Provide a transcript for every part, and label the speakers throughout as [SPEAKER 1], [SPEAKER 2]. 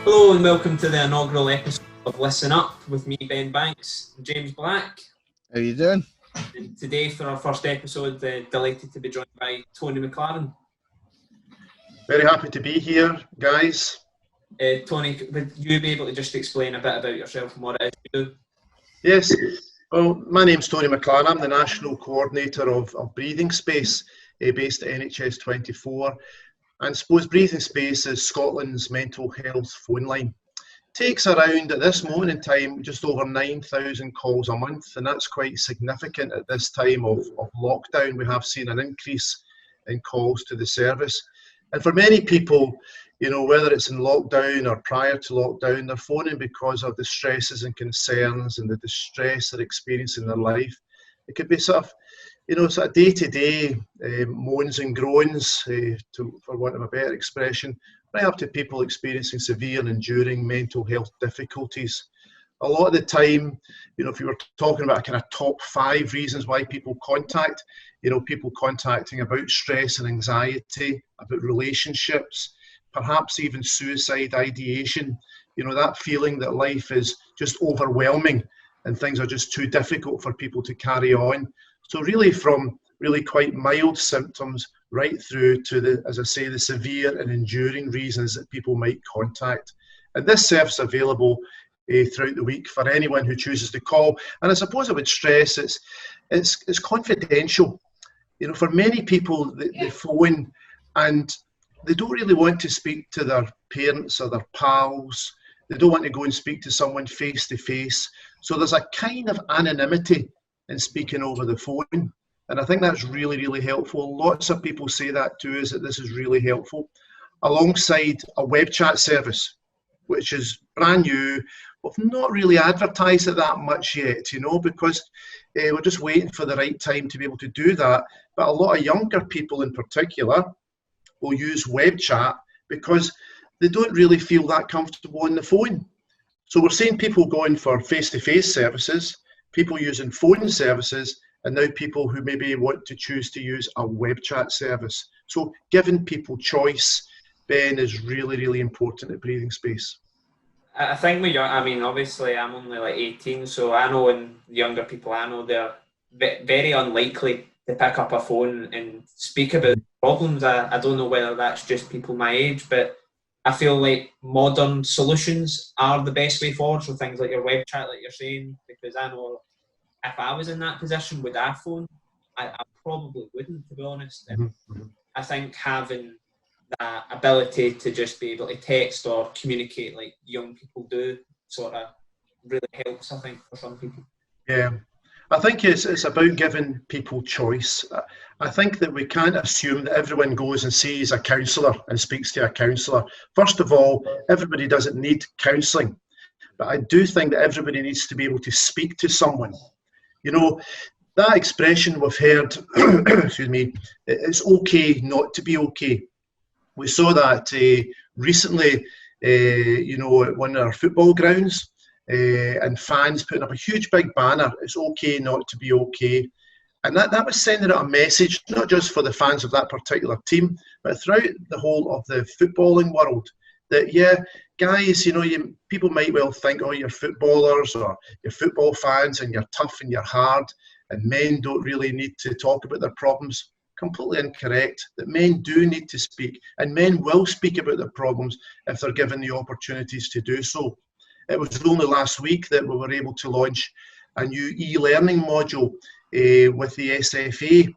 [SPEAKER 1] Hello and welcome to the inaugural episode of Listen Up with me, Ben Banks, and James Black.
[SPEAKER 2] How you doing?
[SPEAKER 1] And today for our first episode, delighted to be joined by Tony McLaren.
[SPEAKER 3] Very happy to be here, guys.
[SPEAKER 1] Tony, would you be able to just explain a bit about yourself and what it is you do?
[SPEAKER 3] Yes, well, my name's Tony McLaren. I'm the National Coordinator of Breathing Space, based at NHS 24. And I suppose Breathing Space is Scotland's mental health phone line. Takes around, at this moment in time, just over 9,000 calls a month, and that's quite significant at this time of lockdown. We have seen an increase in calls to the service. And for many people, you know, whether it's in lockdown or prior to lockdown, they're phoning because of the stresses and concerns and the distress they're experiencing in their life. It could be sort of day-to-day moans and groans, for want of a better expression, right up to people experiencing severe and enduring mental health difficulties. A lot of the time, you know, if you were talking about a kind of top 5 reasons why people contact, you know, people contacting about stress and anxiety, about relationships, perhaps even suicide ideation, you know, that feeling that life is just overwhelming and things are just too difficult for people to carry on. So really from really quite mild symptoms right through to the, as I say, the severe and enduring reasons that people might contact. And this service is available throughout the week for anyone who chooses to call. And I suppose I would stress it's confidential. You know, for many people, they phone and they don't really want to speak to their parents or their pals. They don't want to go and speak to someone face to face. So there's a kind of anonymity in speaking over the phone. And I think that's really, really helpful. Lots of people say that to us, that this is really helpful. Alongside a web chat service, which is brand new. We've not really advertised it that much yet, you know, because we're just waiting for the right time to be able to do that. But a lot of younger people in particular will use web chat because they don't really feel that comfortable on the phone. So we're seeing people going for face-to-face services, people using phone services, and now people who maybe want to choose to use a web chat service. So giving people choice, Ben, is really, really important at Breathing Space.
[SPEAKER 1] I think obviously I'm only like 18, so I know when younger people I know, they're very unlikely to pick up a phone and speak about problems. I don't know whether that's just people my age, but I feel like modern solutions are the best way forward. So things like your web chat, like you're saying, because I know if I was in that position, would I phone? I probably wouldn't, to be honest. Mm-hmm. I think having that ability to just be able to text or communicate like young people do sort of really helps, I think, for some people.
[SPEAKER 3] Yeah, I think it's about giving people choice. I think that we can't assume that everyone goes and sees a counsellor and speaks to a counsellor. First of all, everybody doesn't need counselling, but I do think that everybody needs to be able to speak to someone. You know, that expression we've heard, excuse me, it's okay not to be okay. We saw that recently, you know, at one of our football grounds, and fans putting up a huge big banner, it's okay not to be okay. And that was sending out a message, not just for the fans of that particular team, but throughout the whole of the footballing world, that, yeah, guys, you know, people might well think, oh, you're footballers or you're football fans and you're tough and you're hard, and men don't really need to talk about their problems. Completely incorrect. That men do need to speak, and men will speak about their problems if they're given the opportunities to do so. It was only last week that we were able to launch a new e-learning module with the SFA,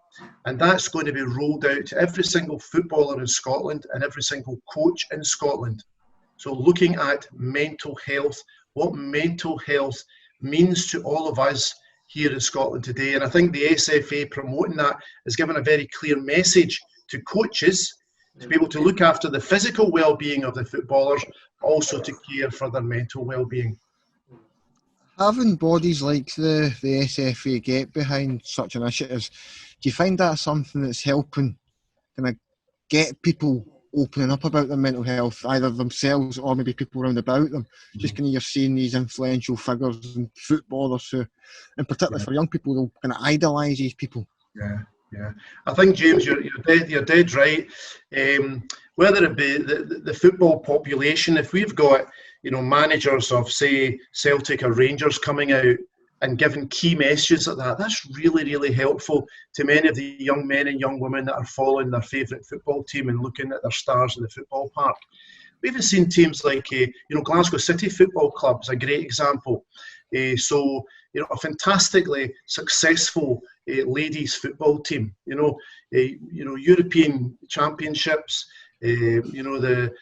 [SPEAKER 3] and that's going to be rolled out to every single footballer in Scotland and every single coach in Scotland. So looking at mental health, what mental health means to all of us here in Scotland today. And I think the SFA promoting that has given a very clear message to coaches to be able to look after the physical well-being of the footballers, also to care for their mental well-being.
[SPEAKER 2] Having bodies like the SFA get behind such initiatives, do you find that something that's helping kind of get people opening up about their mental health, either themselves or maybe people around about them? Just kind of you're seeing these influential figures and footballers who, in particular for young people, they'll kind of idolise these people.
[SPEAKER 3] Yeah. Yeah, I think, James, you're dead right. Whether it be the football population, if we've got, managers of, say, Celtic or Rangers coming out and giving key messages like that, that's really, really helpful to many of the young men and young women that are following their favourite football team and looking at their stars in the football park. We've even seen teams like, Glasgow City Football Club is a great example. A fantastically successful ladies football team. European championships. They win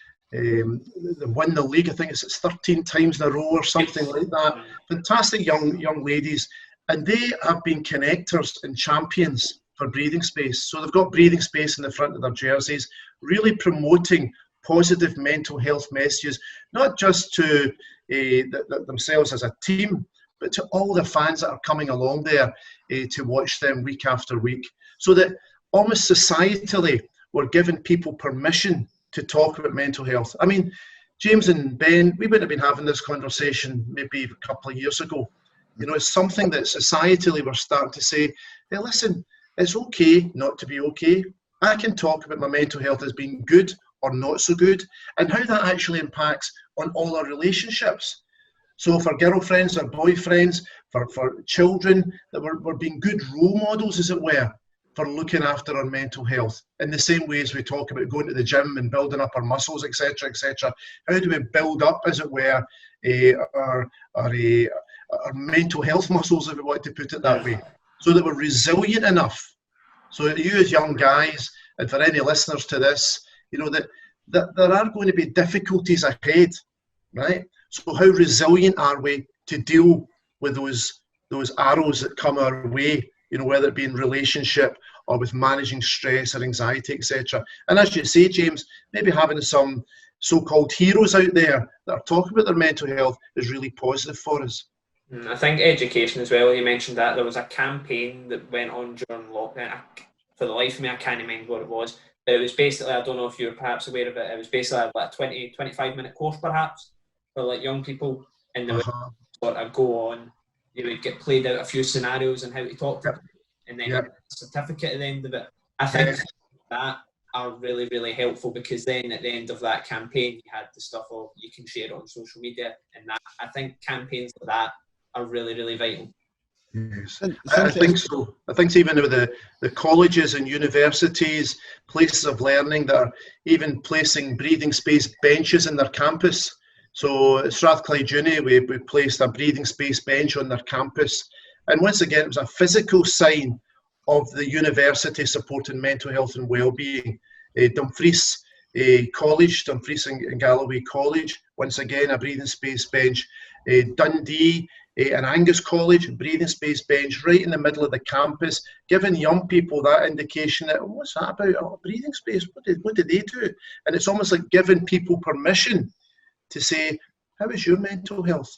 [SPEAKER 3] the league. I think it's 13 times in a row or something like that. Fantastic young ladies, and they have been connectors and champions for Breathing Space. So they've got Breathing Space in the front of their jerseys, really promoting positive mental health messages, not just to themselves as a team, but to all the fans that are coming along there to watch them week after week. So that almost societally, we're giving people permission to talk about mental health. I mean, James and Ben, we would have been having this conversation maybe a couple of years ago. It's something that societally we're starting to say, hey, listen, it's okay not to be okay. I can talk about my mental health as being good or not so good, and how that actually impacts on all our relationships. So for girlfriends or boyfriends, for children, that we're being good role models, as it were, for looking after our mental health. In the same way as we talk about going to the gym and building up our muscles, etc., etc. How do we build up, as it were, our mental health muscles, if we want to put it that way, so that we're resilient enough. So you as young guys, and for any listeners to this, that there are going to be difficulties ahead, right? So how resilient are we to deal with those arrows that come our way, whether it be in relationship or with managing stress or anxiety, etc. And as you say, James, maybe having some so-called heroes out there that are talking about their mental health is really positive for us.
[SPEAKER 1] I think education as well, you mentioned that. There was a campaign that went on during lockdown. For the life of me, I can't remember what it was. But it was basically, I don't know if you're perhaps aware of it, it was basically like a 20-25-minute course perhaps for like young people. And they would sort of go on, they would get played out a few scenarios on how to talk to people, and then a certificate at the end of it. I think that are really, really helpful, because then at the end of that campaign, you had the stuff of you can share it on social media, and that, I think campaigns like that are really, really vital.
[SPEAKER 3] Yes, I think so. I think even with the colleges and universities, places of learning that are even placing breathing space benches in their campus. So at Strathclyde Uni, we placed a breathing space bench on their campus. And once again, it was a physical sign of the university supporting mental health and well-being. Dumfries College, Dumfries and Galloway College, once again, a breathing space bench. Dundee and Angus College, breathing space bench right in the middle of the campus, giving young people that indication that, what's that about? Oh, breathing space, what did they do? And it's almost like giving people permission to say, how is your mental health?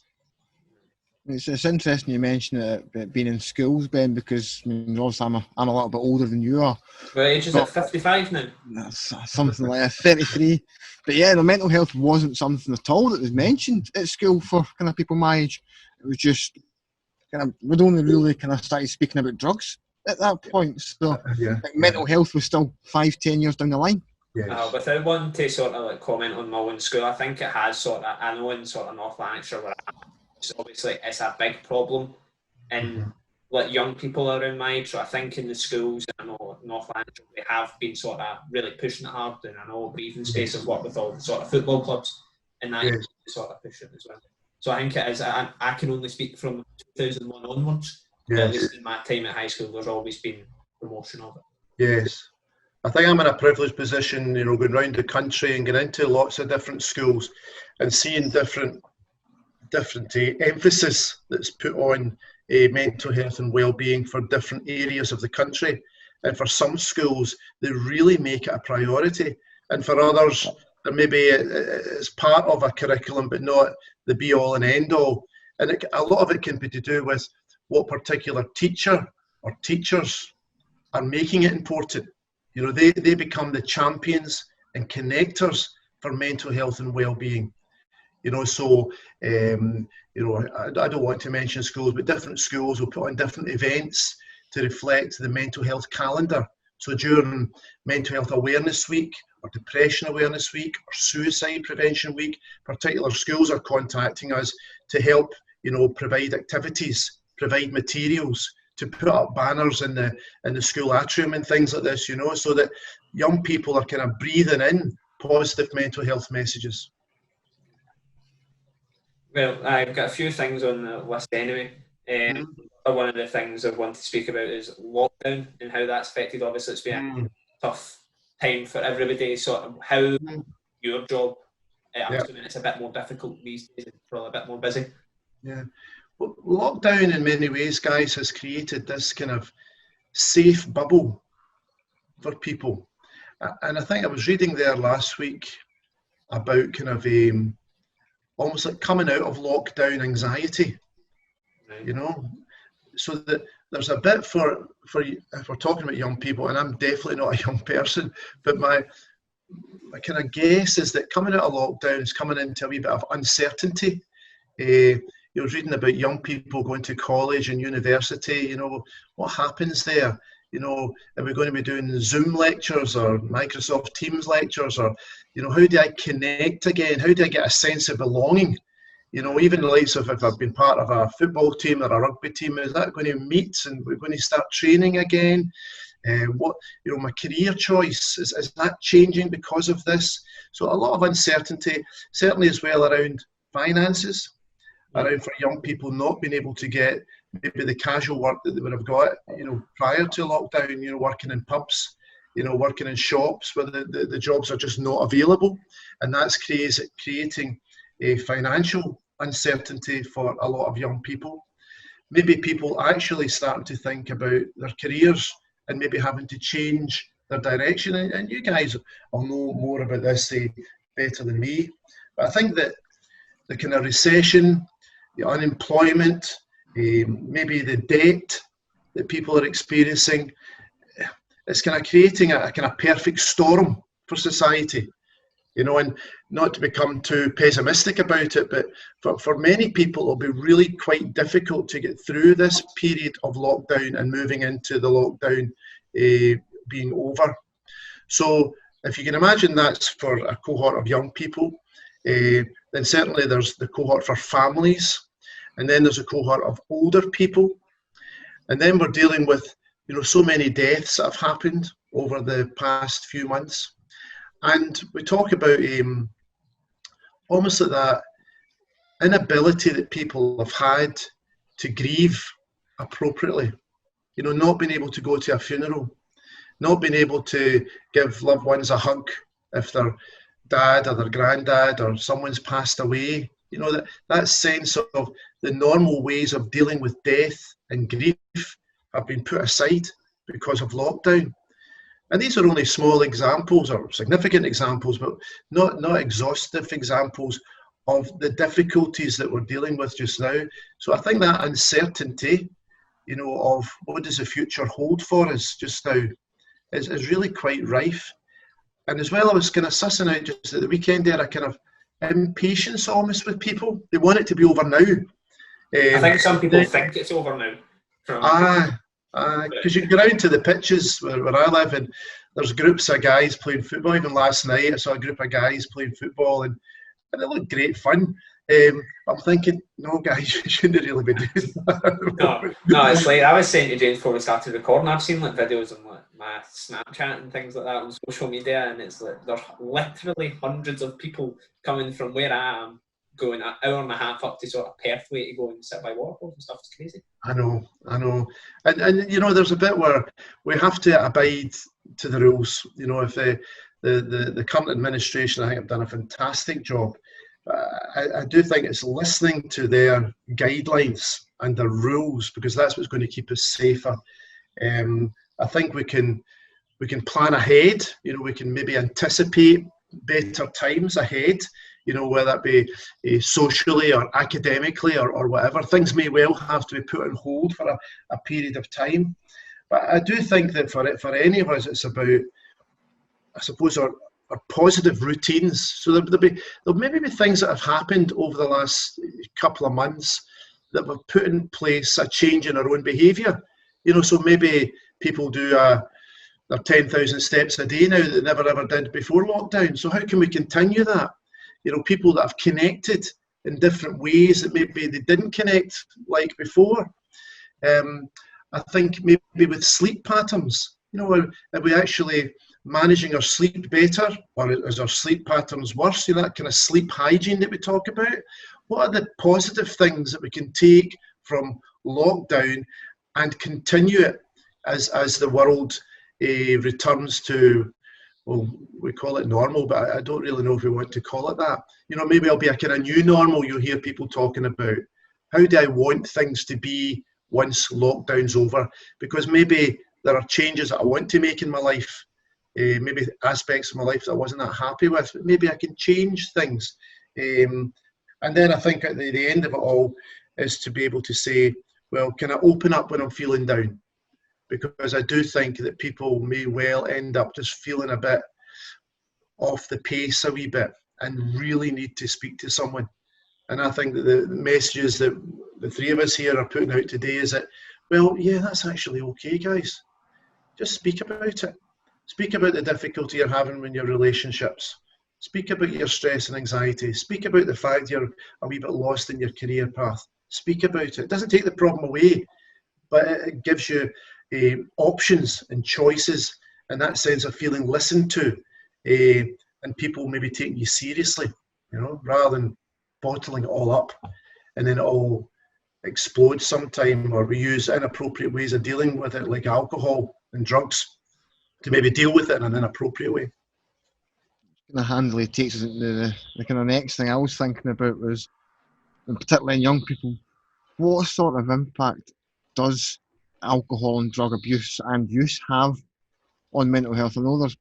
[SPEAKER 2] It's interesting you mention it being in schools, Ben, because obviously I'm a little bit older than you are.
[SPEAKER 1] What age is it? 55 now?
[SPEAKER 2] Something like that, 33. But yeah, the mental health wasn't something at all that was mentioned at school for kind of people my age. It was just we'd only really kind of started speaking about drugs at that point. So mental health was still 5-10 years down the line.
[SPEAKER 3] Yes.
[SPEAKER 1] Without wanting to sort of like comment on my own school, I think it has sort of, I know in sort of North Lanarkshire where obviously it's a big problem in like young people around my age. So I think in the schools, I know North Lanarkshire, they have been sort of really pushing it hard, and I know Breathing Space have worked with all the sort of football clubs, and that is sort of pushing as well. So I think it is, I can only speak from 2001 onwards, but at least in my time at high school, there's always been promotion of it.
[SPEAKER 3] Yes. I think I'm in a privileged position, going around the country and getting into lots of different schools and seeing different emphasis that's put on mental health and well-being for different areas of the country. And for some schools, they really make it a priority. And for others, maybe it's part of a curriculum, but not the be-all and end-all. And a lot of it can be to do with what particular teacher or teachers are making it important. They become the champions and connectors for mental health and well-being. I don't want to mention schools, but different schools will put on different events to reflect the mental health calendar. So during Mental Health Awareness Week, or Depression Awareness Week, or Suicide Prevention Week, particular schools are contacting us to help, provide activities, provide materials, to put up banners in the school atrium and things like this, so that young people are kind of breathing in positive mental health messages.
[SPEAKER 1] Well, I've got a few things on the list anyway. One of the things I want to speak about is lockdown and how that's affected. Obviously, it's been a tough time for everybody. So, how your job? I'm assuming it's a bit more difficult these days. It's probably a bit more busy.
[SPEAKER 3] Yeah. Well, lockdown in many ways, guys, has created this kind of safe bubble for people. And I think I was reading there last week about kind of almost like coming out of lockdown anxiety, so that there's a bit for if we're talking about young people, and I'm definitely not a young person, but my kind of guess is that coming out of lockdown is coming into a wee bit of uncertainty. I was reading about young people going to college and university, what happens there? Are we going to be doing Zoom lectures or Microsoft Teams lectures, or, how do I connect again? How do I get a sense of belonging? Even the likes of, if I've been part of a football team or a rugby team, is that going to meet and we're going to start training again? My career choice, is that changing because of this? So a lot of uncertainty, certainly as well around finances, around for young people not being able to get maybe the casual work that they would have got, prior to lockdown, working in pubs, working in shops where the jobs are just not available. And that's creating a financial uncertainty for a lot of young people. Maybe people actually starting to think about their careers and maybe having to change their direction. And you guys will know more about this better than me. But I think that the kind of recession, the unemployment, maybe the debt that people are experiencing, it's kind of creating a kind of perfect storm for society. And not to become too pessimistic about it, but for many people, it'll be really quite difficult to get through this period of lockdown and moving into the lockdown being over. So if you can imagine that's for a cohort of young people, then certainly there's the cohort for families, and then there's a cohort of older people. And then we're dealing with, so many deaths that have happened over the past few months. And we talk about almost like that inability that people have had to grieve appropriately. Not being able to go to a funeral, not being able to give loved ones a hug if their dad or their granddad or someone's passed away. That sense of the normal ways of dealing with death and grief have been put aside because of lockdown. And these are only small examples or significant examples, but not exhaustive examples of the difficulties that we're dealing with just now. So I think that uncertainty, of what does the future hold for us just now is really quite rife. And as well, I was kind of sussing out just at the weekend there, a kind of impatience almost with people. They want it to be over now.
[SPEAKER 1] I think some people think it's over now.
[SPEAKER 3] Because you can go out to the pitches where I live, and there's groups of guys playing football. Even last night I saw a group of guys playing football, and it looked great fun. I'm thinking, no guys, you shouldn't really be doing that.
[SPEAKER 1] No, it's like I was saying to James before we started recording, I've seen like videos on like my Snapchat and things like that on social media, and it's like there's literally hundreds of people coming from where I am, going an hour and a half up to sort of Perth way to go and sit by waterfalls and stuff. It's crazy.
[SPEAKER 3] I know. And there's a bit where we have to abide to the rules. If the current administration, I think, have done a fantastic job. I do think it's listening to their guidelines and their rules, because that's what's going to keep us safer. I think we can plan ahead. We can maybe anticipate better times ahead. Whether that be socially or academically or whatever. Things may well have to be put on hold for a period of time. But I do think that for any of us, it's about, I suppose, our positive routines. So there'll maybe be things that have happened over the last couple of months that we've put in place a change in our own behaviour. You know, so maybe people do their 10,000 steps a day now that they never ever did before lockdown. So how can we continue that? You know, people that have connected in different ways that maybe they didn't connect like before. I think maybe with sleep patterns, you know, are we actually managing our sleep better, or is our sleep patterns worse? You know, that kind of sleep hygiene that we talk about. What are the positive things that we can take from lockdown and continue it as the world returns to, well, we call it normal, but I don't really know if we want to call it that. You know, maybe it'll be a kind of new normal you'll hear people talking about. How do I want things to be once lockdown's over? Because maybe there are changes that I want to make in my life, maybe aspects of my life that I wasn't that happy with, but maybe I can change things. And then I think at the end of it all is to be able to say, well, can I open up when I'm feeling down? Because I do think that people may well end up just feeling a bit off the pace a wee bit and really need to speak to someone. And I think that the messages that the three of us here are putting out today is that, well, yeah, that's actually okay, guys. Just speak about it. Speak about the difficulty you're having in your relationships. Speak about your stress and anxiety. Speak about the fact you're a wee bit lost in your career path. Speak about it. It doesn't take the problem away, but it gives you options and choices, and that sense of feeling listened to, and people maybe taking you seriously, you know, rather than bottling it all up and then it all explodes sometime, or we use inappropriate ways of dealing with it, like alcohol and drugs, to maybe deal with it in an inappropriate way.
[SPEAKER 2] Kind of handily takes us into the kind of next thing I was thinking about was, and particularly in young people, what sort of impact does alcohol and drug abuse and use have on mental health? I know there's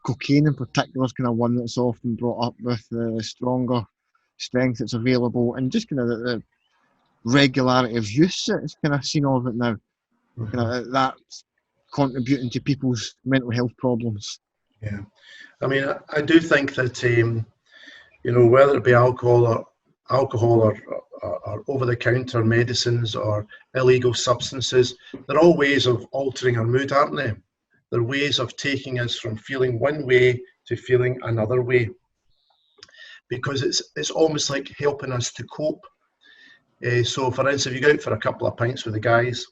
[SPEAKER 2] cocaine in particular is kind of one that's often brought up with the stronger strength that's available, and just kind of the regularity of use it's kind of seen of it now.
[SPEAKER 3] Mm-hmm.
[SPEAKER 2] Kind of that's contributing to people's mental health problems.
[SPEAKER 3] Yeah, I mean, I do think that you know, whether it be alcohol or over-the-counter medicines or illegal substances, they're all ways of altering our mood, aren't they? They're ways of taking us from feeling one way to feeling another way, because it's almost like helping us to cope. So, for instance, if you go out for a couple of pints with the guys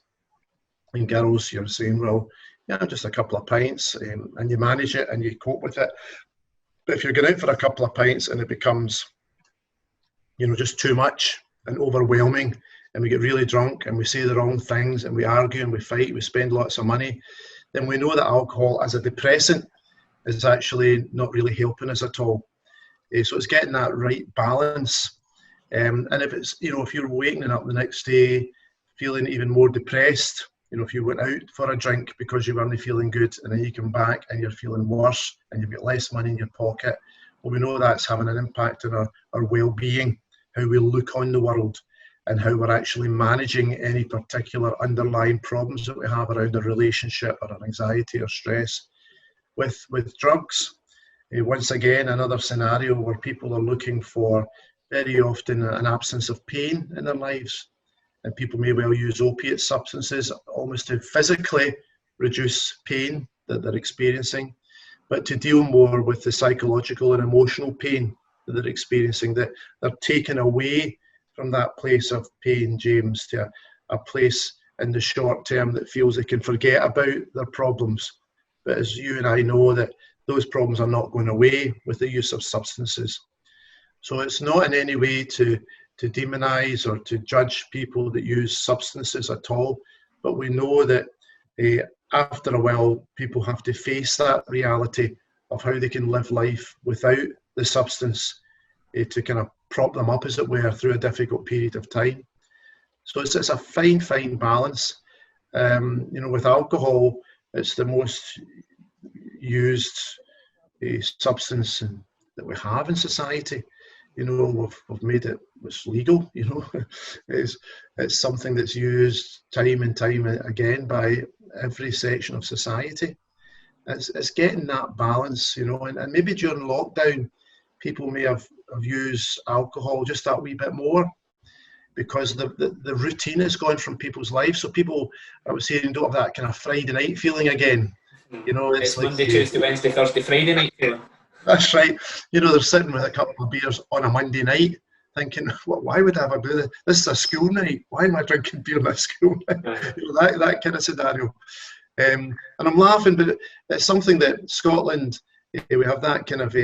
[SPEAKER 3] and girls, you're saying, well, yeah, just a couple of pints, and you manage it and you cope with it. But if you're going out for a couple of pints and it becomes, you know, just too much and overwhelming, and we get really drunk and we say the wrong things and we argue and we fight, we spend lots of money, then we know that alcohol as a depressant is actually not really helping us at all. So it's getting that right balance. And if it's, you know, if you're waking up the next day feeling even more depressed, you know, if you went out for a drink because you weren't feeling good, and then you come back and you're feeling worse and you've got less money in your pocket, well, we know that's having an impact on our well-being, how we look on the world, and how we're actually managing any particular underlying problems that we have around our relationship or our anxiety or stress. With drugs, once again, another scenario where people are looking for very often an absence of pain in their lives. And people may well use opiate substances almost to physically reduce pain that they're experiencing, but to deal more with the psychological and emotional pain that they're experiencing, that they're taken away from that place of pain, James, to a place in the short term that feels they can forget about their problems. But as you and I know, that those problems are not going away with the use of substances. So it's not in any way to demonize or to judge people that use substances at all, but we know that after a while people have to face that reality of how they can live life without the substance to kind of prop them up, as it were, through a difficult period of time. So it's a fine balance. You know, with alcohol, it's the most used substance that we have in society. You know, we've made it legal. You know, it's something that's used time and time again by every section of society. It's getting that balance, you know, and maybe during lockdown, people may have used alcohol just that wee bit more. because the routine is gone from people's lives. So people, I would say, don't have that kind of Friday night feeling again. You know,
[SPEAKER 1] it's like Monday, Tuesday, Wednesday, Thursday, Friday night feeling.
[SPEAKER 3] That's right. You know, they're sitting with a couple of beers on a Monday night thinking, why would I ever do this? This is a school night. Why am I drinking beer on a school night? You know, that kind of scenario. And I'm laughing, but it's something that Scotland, we have that kind of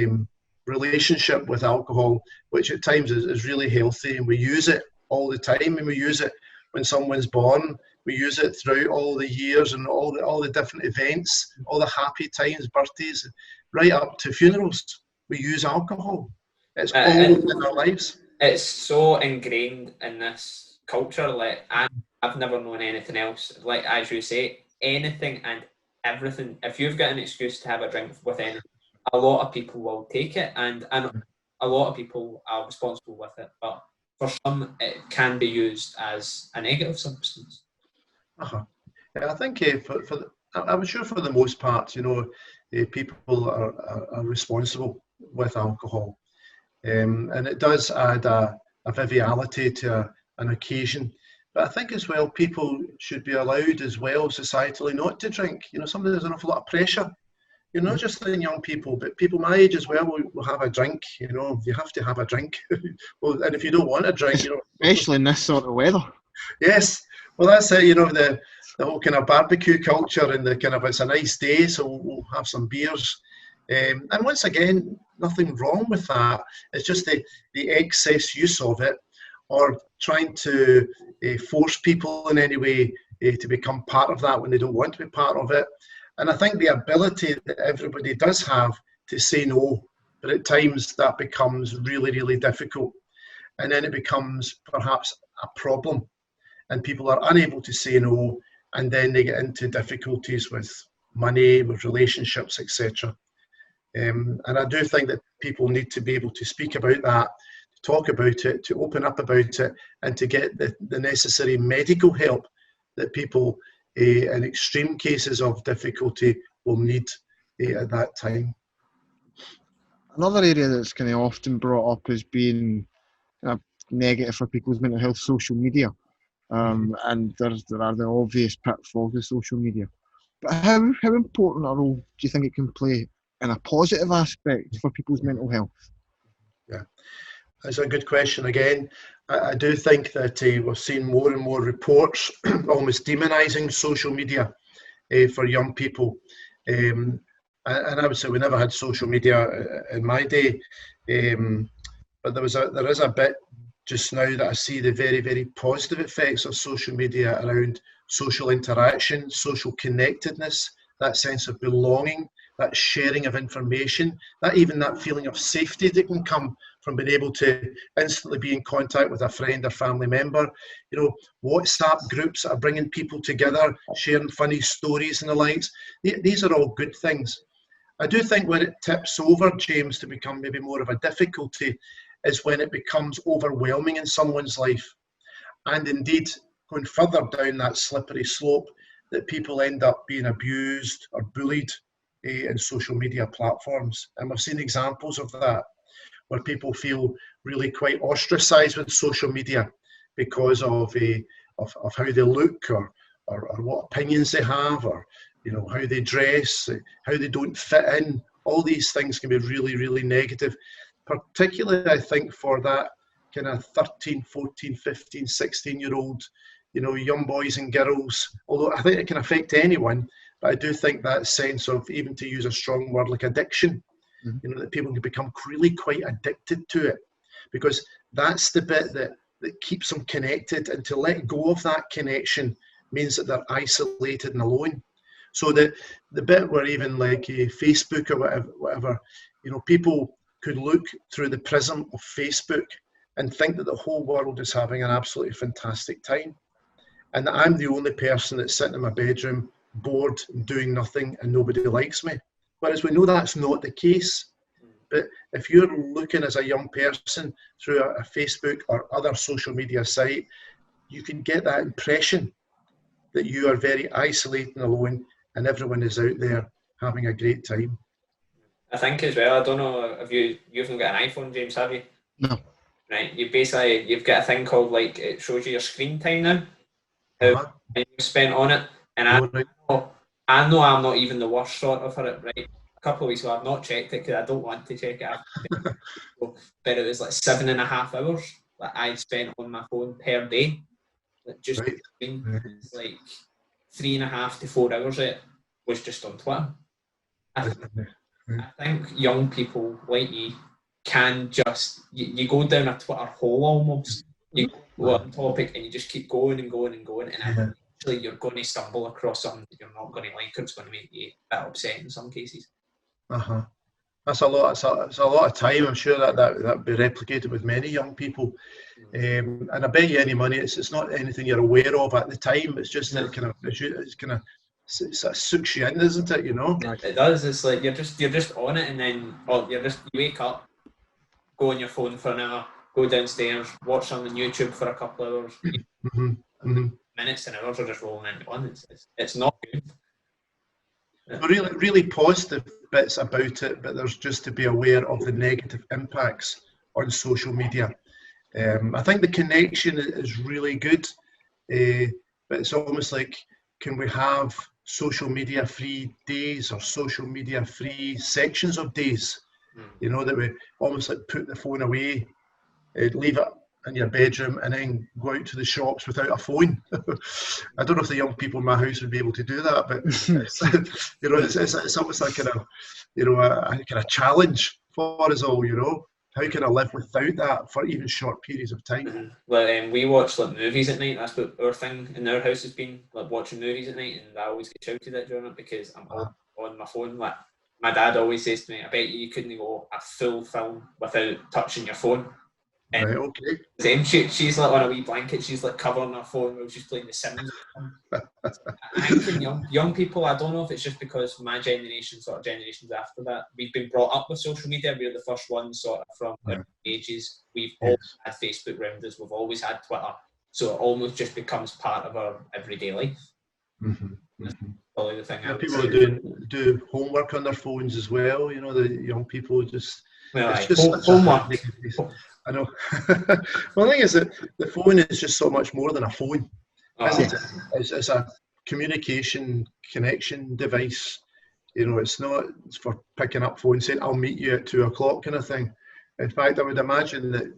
[SPEAKER 3] relationship with alcohol, which at times is really healthy, and we use it all the time, and we use it when someone's born. We use it throughout all the years and all the different events, all the happy times, birthdays, right up to funerals. We use alcohol. It's all in our lives.
[SPEAKER 1] It's so ingrained in this culture. Like I've never known anything else. Like as you say, anything and everything. If you've got an excuse to have a drink with anything, a lot of people will take it, and a lot of people are responsible with it. But for some, it can be used as a negative substance.
[SPEAKER 3] Yeah, I think I'm sure for the most part, you know, people are responsible with alcohol, and it does add a viviality to an occasion. But I think as well, people should be allowed as well societally not to drink. You know, sometimes there's an awful lot of pressure. You know, not just in young people, but people my age as well will have a drink. You know, you have to have a drink. Well, and if you don't want a drink, you know,
[SPEAKER 2] especially in this sort of weather.
[SPEAKER 3] Yes, well that's it. You know, the whole kind of barbecue culture and the kind of, it's a nice day, so we'll have some beers. And once again, nothing wrong with that. It's just the excess use of it, or trying to force people in any way to become part of that when they don't want to be part of it. And I think the ability that everybody does have to say no, but at times that becomes really, really difficult. And then it becomes perhaps a problem, and people are unable to say no, and then they get into difficulties with money, with relationships, etc. And I do think that people need to be able to speak about that, to talk about it, to open up about it, and to get the necessary medical help that people in extreme cases of difficulty will need at that time.
[SPEAKER 2] Another area that's kind of often brought up as being negative for people's mental health, social media. And there are the obvious pitfalls of social media. But how important a role do you think it can play in a positive aspect for people's mental health?
[SPEAKER 3] Yeah, that's a good question again. I do think that we're seeing more and more reports almost demonising social media for young people. And I would say we never had social media in my day, but there is a bit just now that I see the very, very positive effects of social media around social interaction, social connectedness, that sense of belonging, that sharing of information, that feeling of safety that can come from being able to instantly be in contact with a friend or family member. You know, WhatsApp groups that are bringing people together, sharing funny stories and the likes. These are all good things. I do think when it tips over, James, to become maybe more of a difficulty is when it becomes overwhelming in someone's life. And indeed, going further down that slippery slope, that people end up being abused or bullied in social media platforms. And we've seen examples of that, where people feel really quite ostracized with social media because of how they look or what opinions they have, or you know, how they dress, how they don't fit in. All these things can be really, really negative, particularly I think for that kind of 13, 14, 15, 16-year-old, you know, young boys and girls, although I think it can affect anyone, but I do think that sense of, even to use a strong word like addiction, you know, that people can become really quite addicted to it, because that's the bit that keeps them connected, and to let go of that connection means that they're isolated and alone. So the bit where even like Facebook or whatever, you know, people could look through the prism of Facebook and think that the whole world is having an absolutely fantastic time, and that I'm the only person that's sitting in my bedroom bored and doing nothing and nobody likes me. Whereas we know that's not the case. But if you're looking as a young person through a Facebook or other social media site, you can get that impression that you are very isolated and alone, and everyone is out there having a great time.
[SPEAKER 1] I think as well, I don't know if you've not got an iPhone, James, have you?
[SPEAKER 2] No.
[SPEAKER 1] right? You've got a thing called, like, it shows you your screen time now, how
[SPEAKER 3] Uh-huh.
[SPEAKER 1] time you've spent on it, and
[SPEAKER 3] Oh, right.
[SPEAKER 1] I know I'm not even the worst sort of for it, right? A couple of weeks ago, I've not checked it because I don't want to check it. But it was like 7.5 hours that I spent on my phone per day. Like, just
[SPEAKER 3] Right.
[SPEAKER 1] it's like 3.5 to 4 hours of it was just on Twitter. I think young people like you can just you go down a Twitter hole almost. You go on topic and you just keep going and going and going, and eventually you're going to stumble across something that you're not going to like, or it's going to make you a bit upset in some cases.
[SPEAKER 3] That's a lot. It's a lot of time. I'm sure that be replicated with many young people. And I bet you any money, it's not anything you're aware of at the time. It's just that it sucks you in, isn't it? You know.
[SPEAKER 1] It does. It's like you're just on it, and then you wake up, go on your phone for an hour, go downstairs, watch something on YouTube for a couple of hours. Minutes and hours are just rolling into one. It's not good.
[SPEAKER 3] Really, really positive bits about it, but there's just to be aware of the negative impacts on social media. I think the connection is really good, but it's almost like, can we have social media free days or social media free sections of days? You know, that we almost like put the phone away, leave it in your bedroom, and then go out to the shops without a phone. I don't know if the young people in my house would be able to do that, but it's almost like a kind of challenge for us all. You know, how can I live without that for even short periods of time?
[SPEAKER 1] Well, we watch like movies at night. That's what our thing in our house has been, like watching movies at night, and I always get shouted at during it because I'm on my phone. Like, my dad always says to me, "I bet you couldn't go a full film without touching your phone."
[SPEAKER 3] Right, okay.
[SPEAKER 1] Then she's like on a wee blanket, she's like covering her phone while she's playing The Sims. I think in young people, I don't know if it's just because my generation, sort of generations after that, we've been brought up with social media. We're the first ones sort of from our ages. We've always had Facebook around us, we've always had Twitter. So it almost just becomes part of our everyday life. That's probably the thing.
[SPEAKER 3] People do homework on their phones as well. You know, the young people just.
[SPEAKER 1] Well,
[SPEAKER 3] it's just
[SPEAKER 1] homework.
[SPEAKER 3] I know. Well, the thing is that the phone is just so much more than a phone, isn't it? It's a communication connection device. You know, it's for picking up phone, saying "I'll meet you at 2:00" kind of thing. In fact, I would imagine that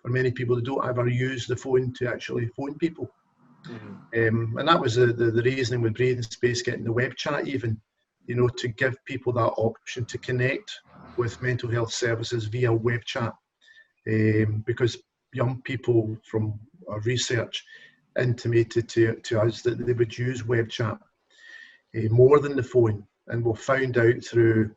[SPEAKER 3] for many people, they don't ever use the phone to actually phone people. And that was the reasoning with Breathing Space getting the web chat, even, you know, to give people that option to connect with mental health services via web chat. Because young people from our research intimated to us that they would use web chat more than the phone, and we found out through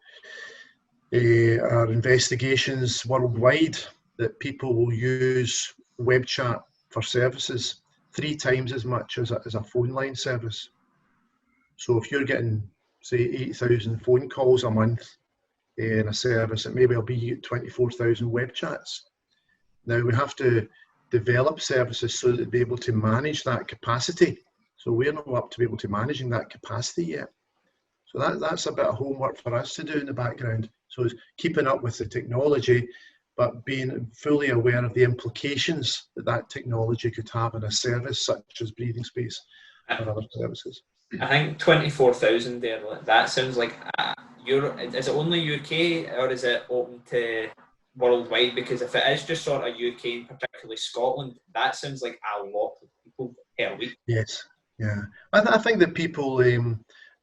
[SPEAKER 3] our investigations worldwide that people will use web chat for services 3 times as much as a phone line service. So if you're getting, say, 8,000 phone calls a month in a service, it maybe will be 24,000 web chats. Now we have to develop services so that they'll be able to manage that capacity. So we're not up to be able to managing that capacity yet. So that's a bit of homework for us to do in the background. So it's keeping up with the technology, but being fully aware of the implications that technology could have in a service such as Breathing Space or other services.
[SPEAKER 1] I think 24,000 there, that sounds like is it only UK or is it open to worldwide? Because if it is just sort of UK and particularly Scotland, that sounds like a lot of people per week.
[SPEAKER 3] Yes, yeah. I think that people, I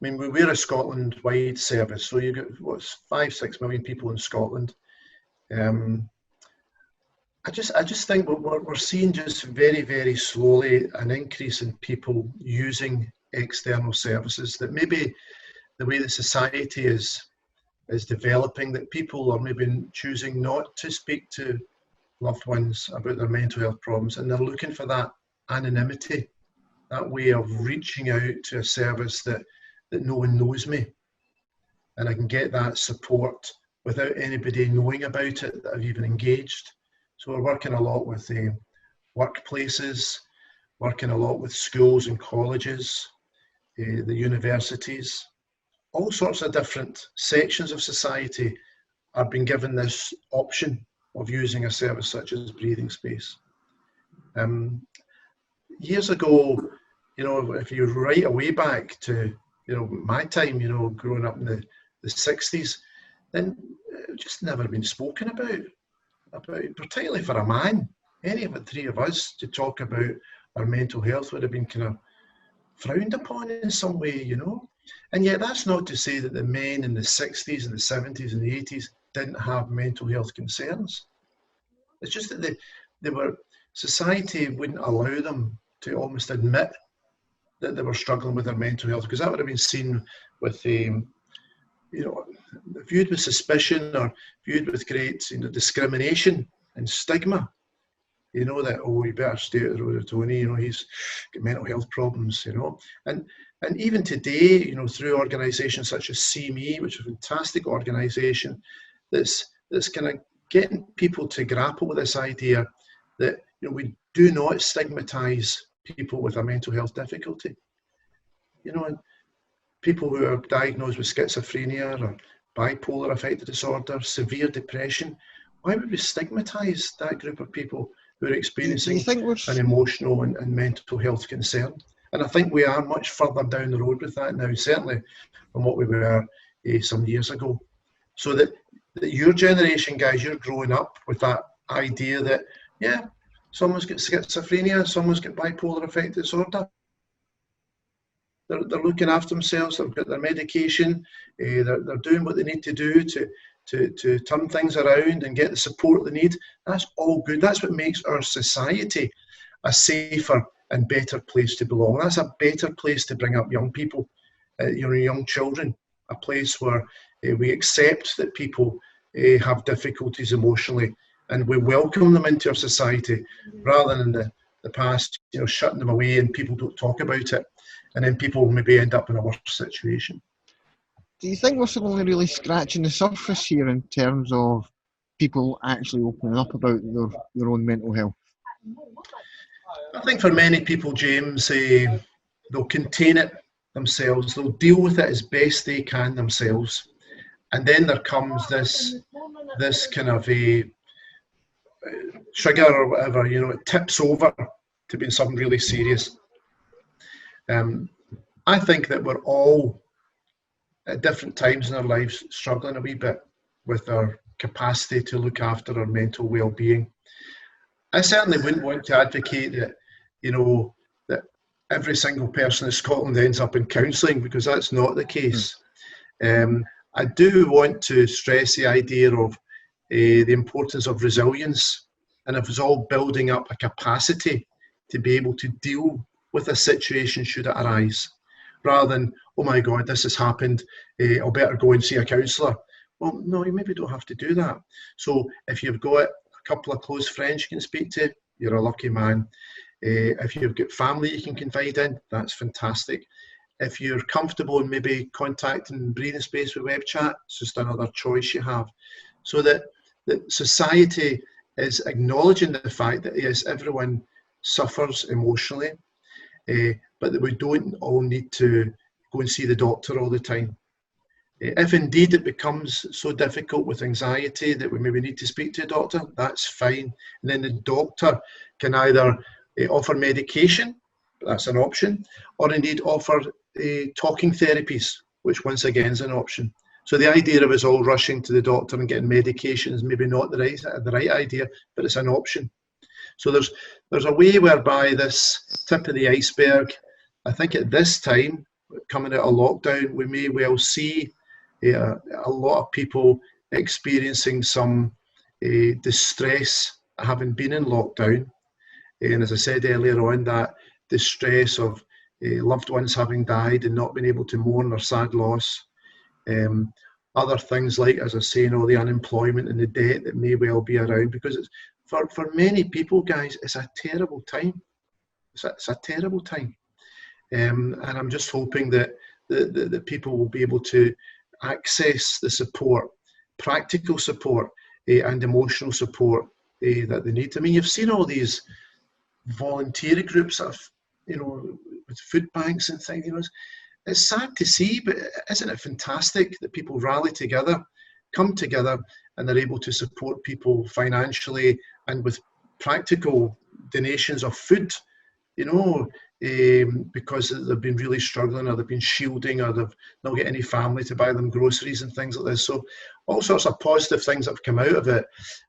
[SPEAKER 3] mean, we're a Scotland-wide service, so you get 5-6 million people in Scotland. I just think we're seeing just very, very slowly an increase in people using external services, that maybe the way that society is developing, that people are maybe choosing not to speak to loved ones about their mental health problems, and they're looking for that anonymity, that way of reaching out to a service that no one knows me, and I can get that support without anybody knowing about it that I've even engaged. So we're working a lot with workplaces, working a lot with schools and colleges, the universities. All sorts of different sections of society are being given this option of using a service such as Breathing Space. Years ago, if you right away back to, my time, growing up in the 60s, then it just never been spoken about, particularly for a man. Any of the three of us to talk about our mental health would have been kind of frowned upon in some way, And yet that's not to say that the men in the 60s and the 70s and the 80s didn't have mental health concerns. It's just that society wouldn't allow them to almost admit that they were struggling with their mental health, because that would have been seen with, viewed with suspicion, or viewed with great, discrimination and stigma. That, oh, you better stay out the road with Tony, he's got mental health problems, And even today, through organisations such as See Me, which is a fantastic organisation, that's kind of getting people to grapple with this idea that, we do not stigmatise people with a mental health difficulty. And people who are diagnosed with schizophrenia or bipolar affective disorder, severe depression, why would we stigmatise that group of people who are experiencing an emotional and mental health concern? And I think we are much further down the road with that now, certainly from what we were some years ago. So that your generation, guys, you're growing up with that idea that, yeah, someone's got schizophrenia, someone's got bipolar affective disorder. They're looking after themselves, they've got their medication, they're doing what they need to do to turn things around and get the support they need. That's all good. That's what makes our society a safer and better place to belong. That's a better place to bring up young people, young children, a place where we accept that people have difficulties emotionally and we welcome them into our society, rather than in the past, shutting them away and people don't talk about it, and then people maybe end up in a worse situation.
[SPEAKER 2] Do you think we're still only really scratching the surface here in terms of people actually opening up about their own mental health?
[SPEAKER 3] I think for many people, James, they'll contain it themselves. They'll deal with it as best they can themselves. And then there comes this kind of a trigger or whatever, it tips over to being something really serious. I think that we're all at different times in our lives struggling a wee bit with our capacity to look after our mental well-being. I certainly wouldn't want to advocate that, that every single person in Scotland ends up in counselling, because that's not the case. I do want to stress the idea of the importance of resilience, and of us all building up a capacity to be able to deal with a situation should it arise, rather than, oh my God, this has happened, I'll better go and see a counsellor. Well, no, you maybe don't have to do that. So if you've got a couple of close friends you can speak to, you're a lucky man. If you've got family you can confide in, that's fantastic. If you're comfortable in maybe contacting Breathing Space with web chat, it's just another choice you have. So that society is acknowledging the fact that, yes, everyone suffers emotionally, but that we don't all need to go and see the doctor all the time. If indeed it becomes so difficult with anxiety that we maybe need to speak to a doctor, that's fine. And then the doctor can either offer medication, that's an option, or indeed offer talking therapies, which once again is an option. So the idea of us all rushing to the doctor and getting medication is maybe not the right idea, but it's an option. So there's a way whereby this tip of the iceberg, I think at this time, coming out of lockdown, we may well see a lot of people experiencing some distress having been in lockdown. And as I said earlier on, that distress of loved ones having died and not being able to mourn their sad loss. Other things like, as I say, the unemployment and the debt that may well be around, because it's for many people, guys, it's a terrible time. It's a terrible time. And I'm just hoping that the people will be able to access the support, practical support and emotional support that they need. I mean, you've seen all these volunteer groups that have, with food banks and things. It's sad to see, but isn't it fantastic that people rally together come together and they're able to support people financially and with practical donations of food, you know, because they've been really struggling, or they've been shielding, or they've not got any family to buy them groceries and things like this. So all sorts of positive things have come out of it.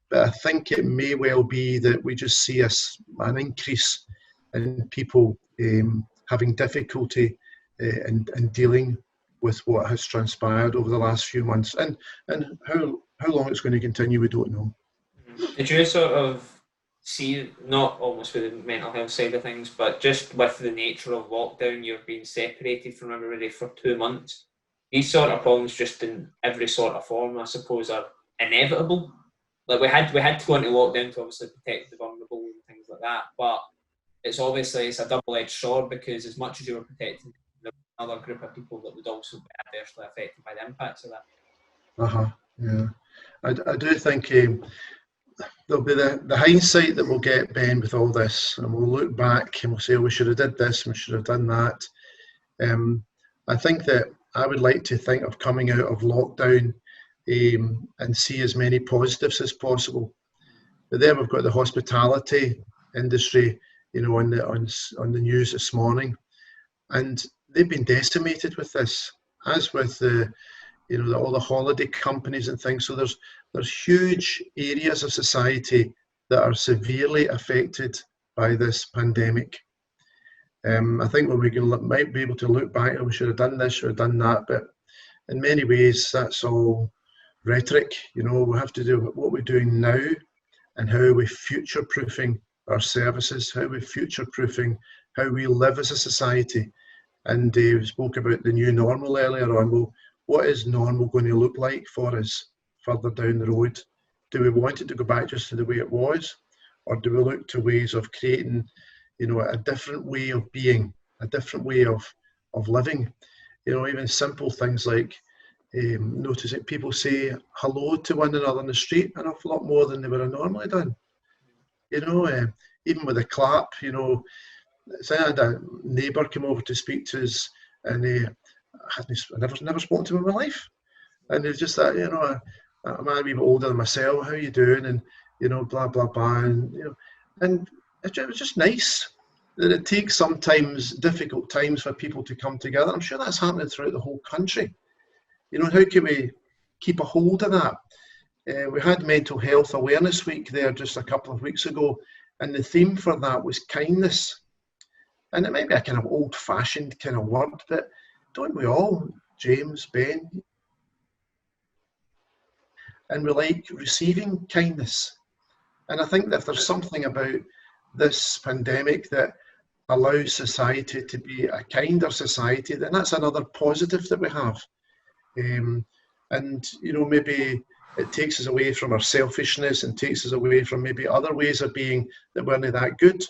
[SPEAKER 3] But I think it may well be that we just see an increase in people having difficulty in dealing with what has transpired over the last few months. And how long it's going to continue, we don't know.
[SPEAKER 1] Did you sort of see, not almost with the mental health side of things, but just with the nature of lockdown, you're being separated from everybody for 2 months? These sort of problems, just in every sort of form, I suppose, are inevitable. Like we had to go into lockdown to obviously protect the vulnerable and things like that, but it's a double-edged sword, because as much as you were protecting another group of people that would also be adversely affected by the impacts of that.
[SPEAKER 3] Yeah. I do think there'll be the hindsight that we'll get, Ben, with all this, and we'll look back and we'll say, oh, we should have did this, we should have done that. I think that I would like to think of coming out of lockdown and see as many positives as possible. But then we've got the hospitality industry, you know, on the news this morning, and they've been decimated with this, as with all the holiday companies and things. So there's huge areas of society that are severely affected by this pandemic. I think when we might be able to look back, we should have done this, should have done that, but in many ways that's all rhetoric. You know, we have to do what we're doing now, and how we're future-proofing our services, how we're future-proofing how we live as a society. And we spoke about the new normal earlier on. Well, what is normal going to look like for us further down the road? Do we want it to go back just to the way it was? Or do we look to ways of creating, you know, a different way of being, a different way of living? You know, even simple things like noticing people say hello to one another in the street an awful lot more than they would have normally done. You know, even with a clap, you know, so I had a neighbour come over to speak to us, and I never spoken to him in my life. And it's just that, you know, I'm a wee bit older than myself, how are you doing? And, you know, blah, blah, blah. And, you know, and it was just nice that it takes sometimes difficult times for people to come together. I'm sure that's happening throughout the whole country. You know, how can we keep a hold of that? We had Mental Health Awareness Week there just a couple of weeks ago, and the theme for that was kindness. And it might be a kind of old-fashioned kind of word, but don't we all, James, Ben? And we like receiving kindness. And I think that if there's something about this pandemic that allows society to be a kinder society, then that's another positive that we have. And, you know, maybe it takes us away from our selfishness and takes us away from maybe other ways of being that weren't that good.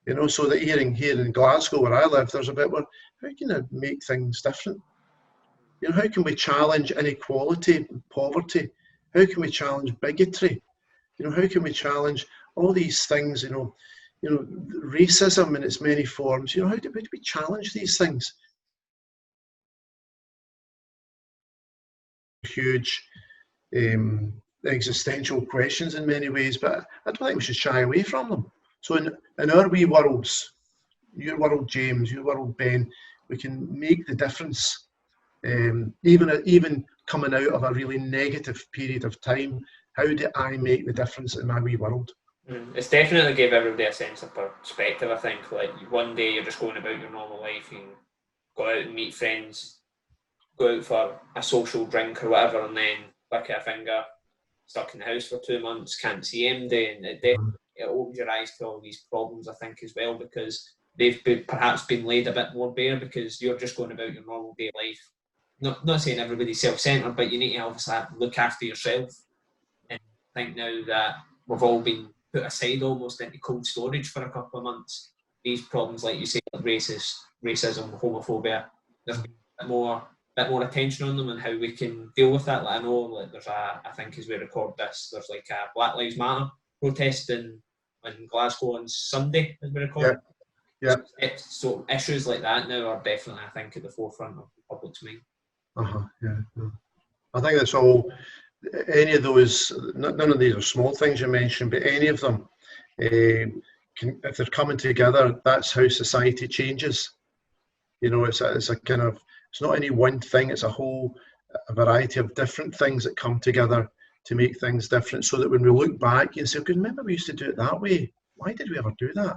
[SPEAKER 3] You know, so that here in Glasgow, where I live, there's a bit where, how can I make things different? You know, how can we challenge inequality, poverty? How can we challenge bigotry? You know, how can we challenge all these things? You know, racism in its many forms. You know, how do we challenge these things? Huge existential questions in many ways, but I don't think we should shy away from them. So in our wee worlds, your world, James, your world, Ben, we can make the difference. Even coming out of a really negative period of time, how do I make the difference in my wee world?
[SPEAKER 1] It's definitely gave everybody a sense of perspective, I think. Like, one day you're just going about your normal life, you can go out and meet friends, go out for a social drink or whatever, and then click a finger, stuck in the house for 2 months, can't see MD, and it opens your eyes to all these problems, I think, as well, because they've perhaps been laid a bit more bare because you're just going about your normal day life. Not saying everybody's self-centred, but you need to obviously look after yourself. And I think now that we've all been put aside almost into cold storage for a couple of months, these problems, like you say, like racism, homophobia, there's been a bit more attention on them and how we can deal with that. Like, I know, like, there's I think as we record this, there's like a Black Lives Matter protest in Glasgow on Sunday as we record.
[SPEAKER 3] Yeah.
[SPEAKER 1] So issues like that now are definitely, I think, at the forefront of the public's mind.
[SPEAKER 3] Yeah. I think that's all any of those, none of these are small things you mentioned, but any of them, if they're coming together, that's how society changes. You know, it's a kind of, it's not any one thing, it's a variety of different things that come together to make things different, so that when we look back, you say, okay, remember we used to do it that way. Why did we ever do that?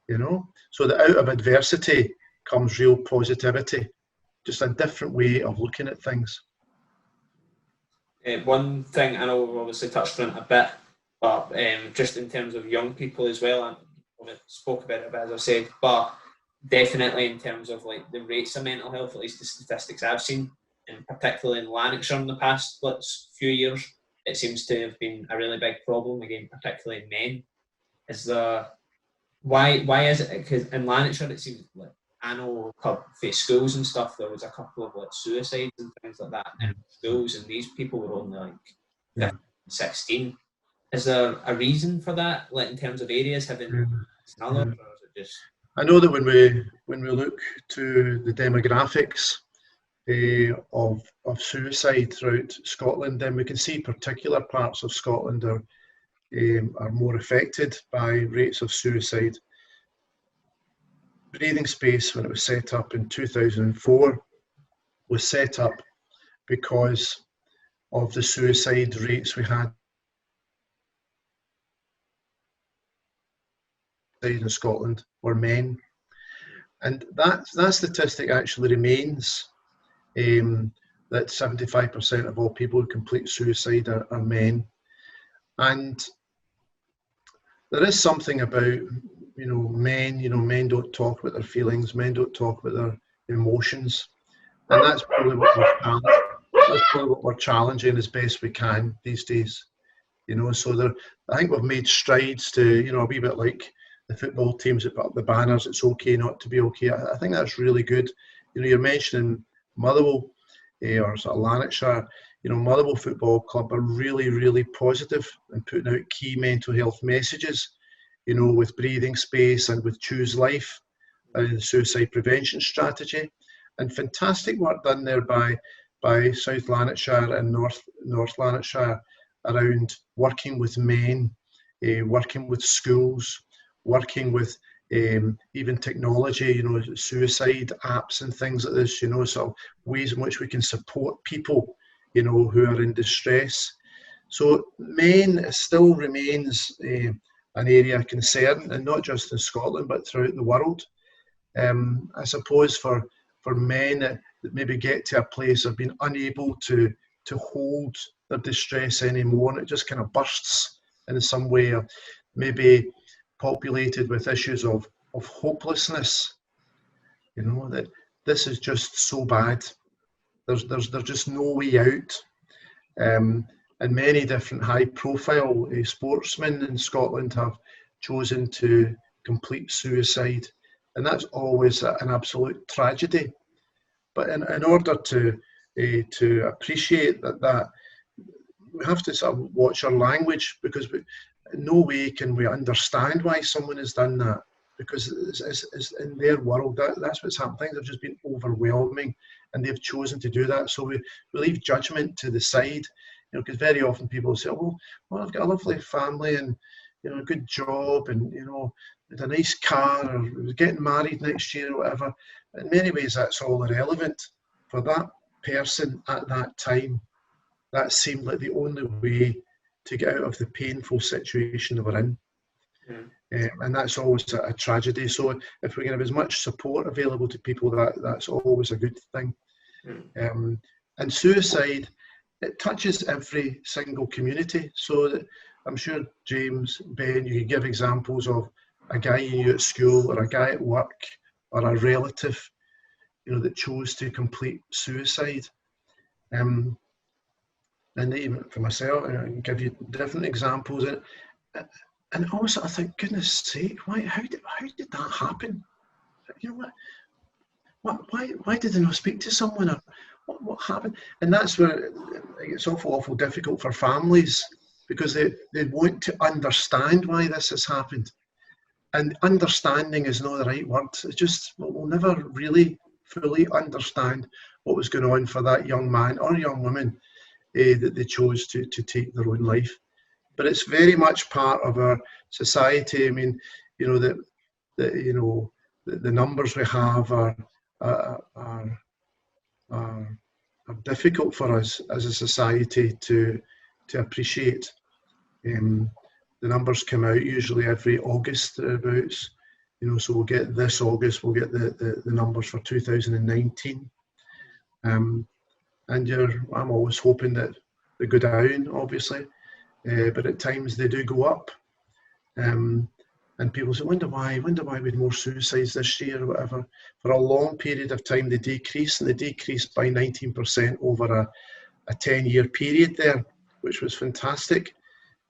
[SPEAKER 3] You know, so that out of adversity comes real positivity, just a different way of looking at things.
[SPEAKER 1] One thing, I know we've obviously touched on it a bit, but just in terms of young people as well, I spoke about it a bit, as I said, but definitely in terms of like the rates of mental health, at least the statistics I've seen, and particularly in Lanarkshire in the past few years, it seems to have been a really big problem, again, particularly in men. Why is it? Because in Lanarkshire, it seems like, I know for schools and stuff, there was a couple of like suicides and things like that in schools, and these people were only like 15, 16. Is there a reason for that, like in terms of areas having another, or is it just?
[SPEAKER 3] I know that when we look to the demographics of suicide throughout Scotland, then we can see particular parts of Scotland are more affected by rates of suicide. Breathing Space, when it was set up in 2004, was set up because of the suicide rates we had in Scotland were men, and that statistic actually remains, that 75% of all people who complete suicide are men. And there is something about, men don't talk about their feelings, men don't talk about their emotions, and that's probably what we're challenging as best we can these days. So I think we've made strides to, a wee bit like the football teams that put up the banners, it's okay not to be okay. I think that's really good. You're mentioning Motherwell, or sort of Lanarkshire. Motherwell Football Club are really, really positive in putting out key mental health messages, with Breathing Space and with Choose Life, the suicide prevention strategy. And fantastic work done there by South Lanarkshire and North Lanarkshire around working with men, working with schools, working with even technology, suicide apps and things like this, so ways in which we can support people, who are in distress. So men still remains an area of concern, and not just in Scotland, but throughout the world. I suppose for men that maybe get to a place of being unable to hold their distress anymore, and it just kind of bursts in some way, or maybe populated with issues of hopelessness, that this is just so bad. There's just no way out. And many different high-profile sportsmen in Scotland have chosen to complete suicide, and that's always an absolute tragedy. But in order to appreciate that, we have to sort of watch our language, because in no way can we understand why someone has done that, because it's in their world, that's what's happened. Things have just been overwhelming, and they've chosen to do that. So we leave judgment to the side, because very often people say, well, I've got a lovely family and a good job, and with a nice car, or we're getting married next year or whatever. In many ways, that's all irrelevant. For that person at that time, that seemed like the only way to get out of the painful situation they were in. And that's always a tragedy. So if we can have as much support available to people, that's always a good thing. And suicide, it touches every single community. So that I'm sure, James, Ben, you can give examples of a guy you knew at school, or a guy at work, or a relative, that chose to complete suicide. And even for myself, I can give you different examples. And also, I think, goodness sake, how did that happen? Why did they not speak to someone? Or what happened? And that's where it's awful difficult for families, because they want to understand why this has happened. And understanding is not the right word. It's just, we'll never really fully understand what was going on for that young man or young woman. that they chose to take their own life. But it's very much part of our society. I mean, you know, the numbers we have are difficult for us as a society to appreciate. The numbers come out usually every August thereabouts. You know, so we'll get this August, we'll get the numbers for 2019. And I'm always hoping that they go down, obviously, but at times they do go up. And people say, wonder why we had more suicides this year or whatever. For a long period of time, they decreased, and they decreased by 19% over a 10-year period there, which was fantastic.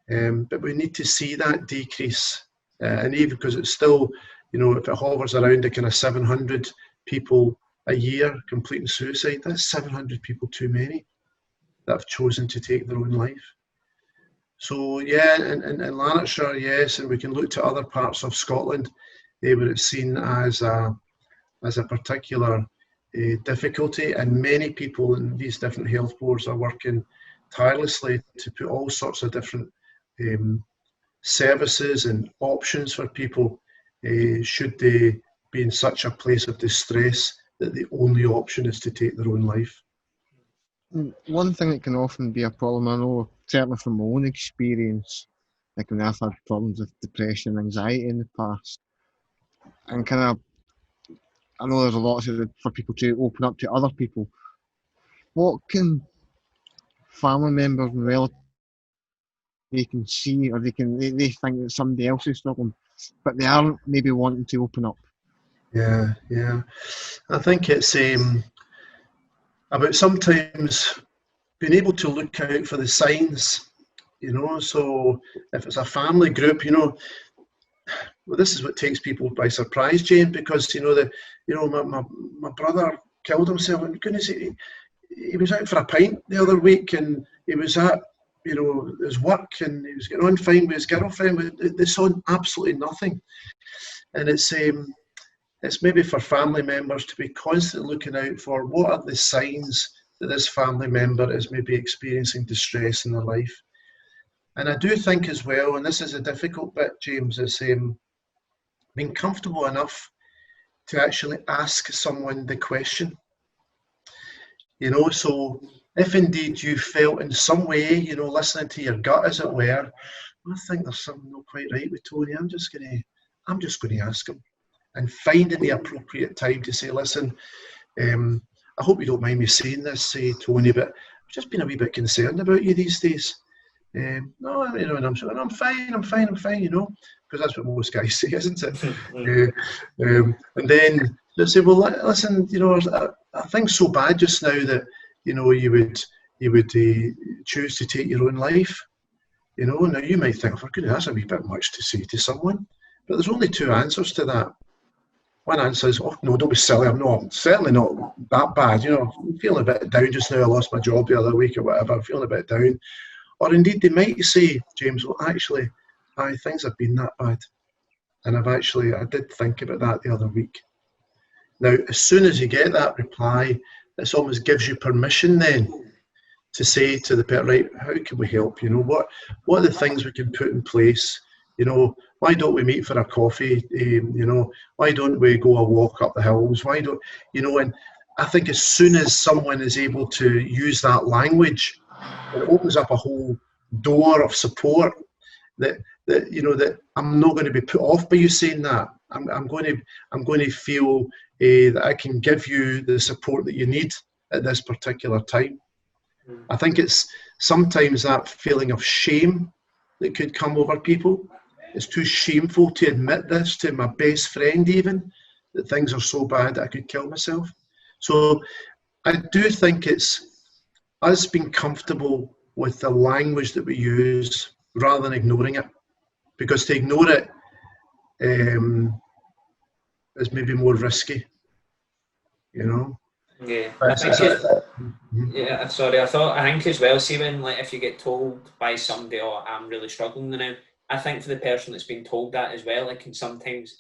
[SPEAKER 3] But we need to see that decrease, and even because it's still, you know, if it hovers around a kind of 700 people a year completing suicide, that's 700 people too many that have chosen to take their own life. So yeah, in Lanarkshire, yes, and we can look to other parts of Scotland where it's seen as a particular difficulty, and many people in these different health boards are working tirelessly to put all sorts of different services and options for people should they be in such a place of distress that the only option is to take their own life.
[SPEAKER 2] One thing that can often be a problem, I know, certainly from my own experience, like when I've had problems with depression and anxiety in the past, and kind of, I know there's a lot for people to open up to other people. What can family members and relatives, they can see, or they think that somebody else is struggling, but they aren't maybe wanting to open up?
[SPEAKER 3] Yeah. I think it's about sometimes being able to look out for the signs, you know. So if it's a family group, you know, well, this is what takes people by surprise, Jane, because my brother killed himself, and goodness, he was out for a pint the other week, and he was at, you know, his work, and he was getting on fine with his girlfriend. They saw absolutely nothing, and it's maybe for family members to be constantly looking out for what are the signs that this family member is maybe experiencing distress in their life. And I do think as well, and this is a difficult bit, James, is being comfortable enough to actually ask someone the question. You know, so if indeed you felt in some way, you know, listening to your gut, as it were, I think there's something not quite right with Tony, I'm just going to ask him, and finding the appropriate time to say, listen, I hope you don't mind me saying this, say, Tony, but I've just been a wee bit concerned about you these days. No, you know, and I'm fine, you know, because that's what most guys say, isn't it? And then they say, well, listen, you know, I think so bad just now that, you know, you would choose to take your own life. You know, now you might think, for goodness, that's a wee bit much to say to someone, but there's only two answers to that. One answer is, oh no, don't be silly, I'm certainly not that bad, you know, I'm feeling a bit down just now, I lost my job the other week or whatever, I'm feeling a bit down. Or indeed they might say, James, well actually, things have been that bad, and I did think about that the other week. Now, as soon as you get that reply, this almost gives you permission then to say to the person, right, how can we help? You know, what are the things we can put in place? You know, why don't we meet for a coffee? You know, why don't we go a walk up the hills? Why don't, you know, and I think as soon as someone is able to use that language, it opens up a whole door of support that you know, that I'm not going to be put off by you saying that. I'm going to feel that I can give you the support that you need at this particular time. I think it's sometimes that feeling of shame that could come over people. It's too shameful to admit this to my best friend even, that things are so bad that I could kill myself. So I do think it's us being comfortable with the language that we use rather than ignoring it, because to ignore it is maybe more risky, you know.
[SPEAKER 1] Yeah, I think I think as well, see when, like, if you get told by somebody, oh, I'm really struggling now, I think for the person that's been told that as well, it can sometimes,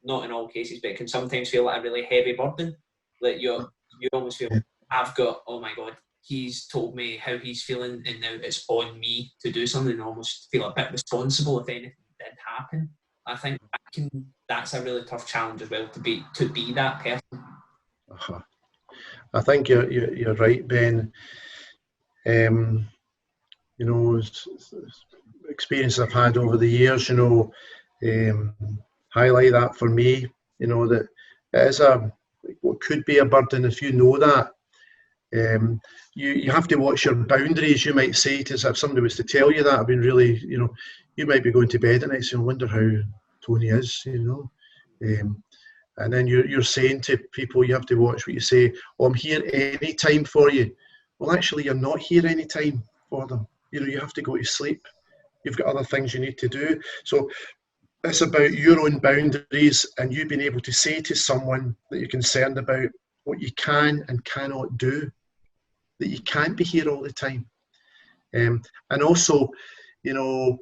[SPEAKER 1] not in all cases, but it can sometimes feel like a really heavy burden, that you almost feel, I've got, oh my God, he's told me how he's feeling, and now it's on me to do something, and almost feel a bit responsible if anything did happen. I think that's a really tough challenge as well, to be that person.
[SPEAKER 3] Uh-huh. I think you're right, Ben. You know, experiences I've had over the years, you know, highlight that for me. You know, that it is what could be a burden if you know that. You have to watch your boundaries. You might say to us, if somebody was to tell you that, I've been really, you know, you might be going to bed at night saying, I wonder how Tony is, you know. And then you're saying to people, you have to watch what you say. Oh, I'm here any time for you. Well, actually, you're not here any time for them. You know, you have to go to sleep. You've got other things you need to do. So it's about your own boundaries and you being able to say to someone that you're concerned about what you can and cannot do, that you can't be here all the time. And also, you know,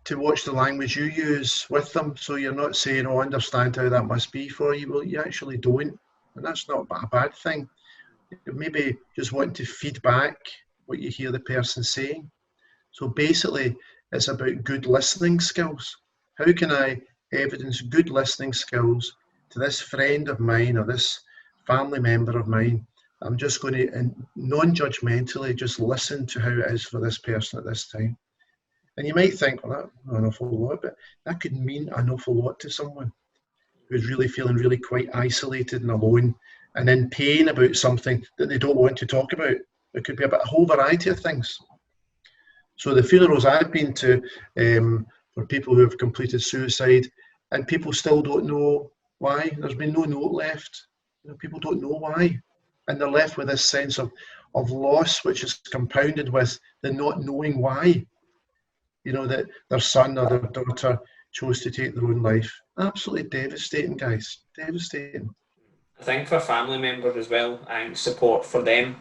[SPEAKER 3] to watch the language you use with them, so you're not saying, oh, I understand how that must be for you. Well, you actually don't, and that's not a bad thing. Maybe just want to feed back what you hear the person saying. So basically, it's about good listening skills. How can I evidence good listening skills to this friend of mine or this family member of mine? I'm just going to, non-judgmentally, just listen to how it is for this person at this time. And you might think, well, that's an awful lot, but that could mean an awful lot to someone who's really feeling really quite isolated and alone and in pain about something that they don't want to talk about. It could be about a whole variety of things. So the funerals I've been to for people who have completed suicide, and people still don't know why. There's been no note left. You know, people don't know why. And they're left with this sense of loss, which is compounded with the not knowing why. You know, that their son or their daughter chose to take their own life. Absolutely devastating, guys. Devastating.
[SPEAKER 1] I think for family members as well, I think support for them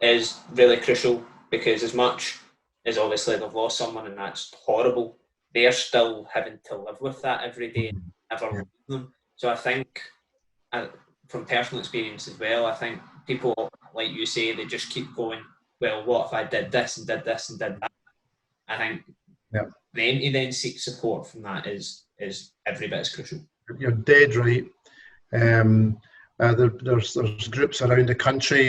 [SPEAKER 1] is really crucial, because as much as obviously they've lost someone and that's horrible, they're still having to live with that every day and never leave them. So I think, from personal experience as well, I think people, like you say, they just keep going, well, what if I did this and did this and did that? I think them to then seek support from that is every bit as crucial.
[SPEAKER 3] You're dead right. There's groups around the country,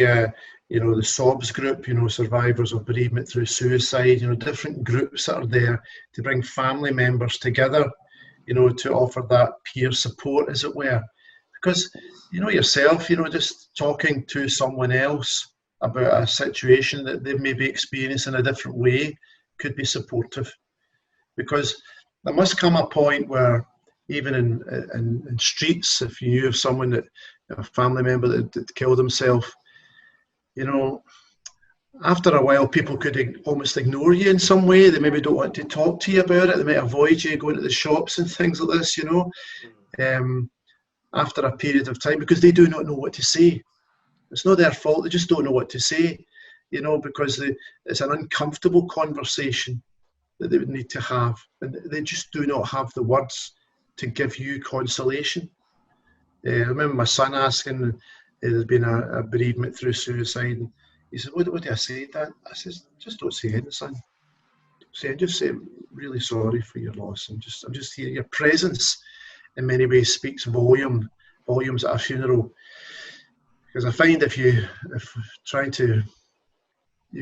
[SPEAKER 3] you know, the SOBS group, you know, Survivors of Bereavement Through Suicide, you know, different groups that are there to bring family members together, you know, to offer that peer support, as it were. Because, you know yourself, you know, just talking to someone else about a situation that they may be experiencing in a different way could be supportive. Because there must come a point where, even in streets, if you knew of someone that, a family member that killed himself, you know, after a while people could almost ignore you in some way. They maybe don't want to talk to you about it. They might avoid you going to the shops and things like this, you know, after a period of time, because they do not know what to say. It's not their fault, they just don't know what to say, you know, because it's an uncomfortable conversation that they would need to have, and they just do not have the words to give you consolation. I remember my son asking, there's been a bereavement through suicide, and he said, what do I say, Dad? I says, just don't say anything, son. Just say, I'm really sorry for your loss, and I'm just here. Your presence in many ways speaks volumes at a funeral, because I find if you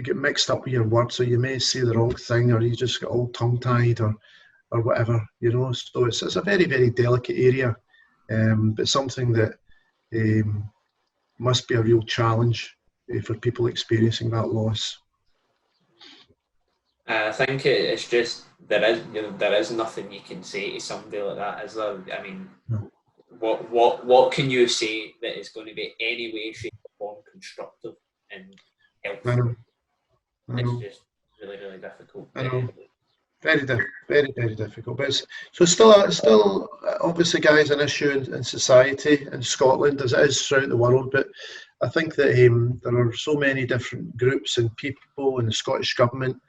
[SPEAKER 3] get mixed up with your words, or you may say the wrong thing, or you just get all tongue-tied or whatever, you know. So it's a very, very delicate area, but something that must be a real challenge for people experiencing that loss.
[SPEAKER 1] I think it's just there is nothing you can say to somebody like that, is there? I mean,
[SPEAKER 3] No.
[SPEAKER 1] What can you say that is going to be any way, shape, or form constructive and helpful?
[SPEAKER 3] I know.
[SPEAKER 1] It's just really, really difficult.
[SPEAKER 3] I know. Very, very difficult. But it's still obviously, guys, an issue in society in Scotland, as it is throughout the world. But I think that there are so many different groups and people in the Scottish Government.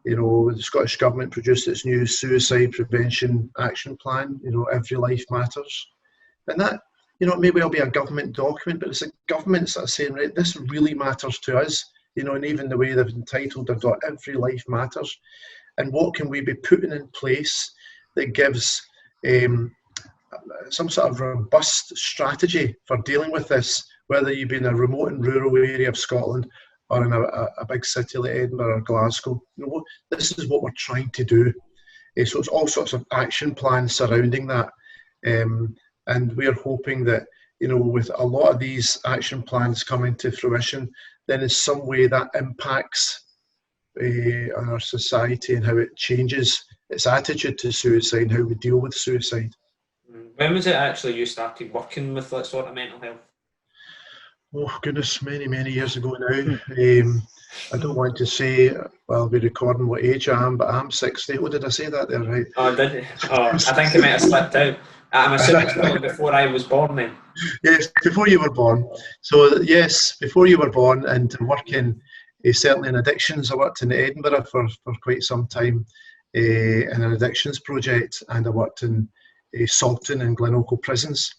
[SPEAKER 3] You know, the Scottish Government produced its new suicide prevention action plan, you know, Every Life Matters. And that you know, it may well be a government document, but it's the governments that are saying, right, this really matters to us, you know, and even the way they've entitled their dot, every life matters. And what can we be putting in place that gives some sort of robust strategy for dealing with this, whether you be in a remote and rural area of Scotland or in a big city like Edinburgh or Glasgow. You know, this is what we're trying to do. So it's all sorts of action plans surrounding that. And we're hoping that, you know, with a lot of these action plans coming to fruition, then in some way that impacts on our society and how it changes its attitude to suicide and how we deal with suicide.
[SPEAKER 1] When was it actually you started working with that sort of mental health?
[SPEAKER 3] Oh goodness, many years ago now. I don't want to say, well, I'll be recording what age I am, but I'm 60. Oh, did I say that there, right?
[SPEAKER 1] Oh, did you? Oh, I think it might have slipped out. I'm assuming it's probably before I was born then.
[SPEAKER 3] Yes, before you were born. So yes, before you were born, and working certainly in addictions. I worked in Edinburgh for quite some time in an addictions project, and I worked in Salton and Glenorchy prisons,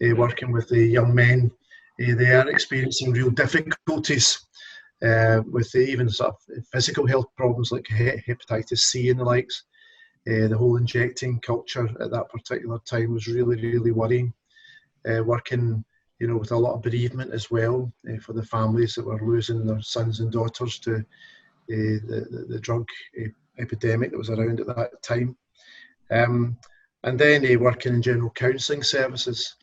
[SPEAKER 3] working with the young men. They are experiencing real difficulties with even sort of physical health problems like hepatitis C and the likes. The whole injecting culture at that particular time was really worrying. Working, you know, with a lot of bereavement as well for the families that were losing their sons and daughters to the drug epidemic that was around at that time. And then working in general counselling services.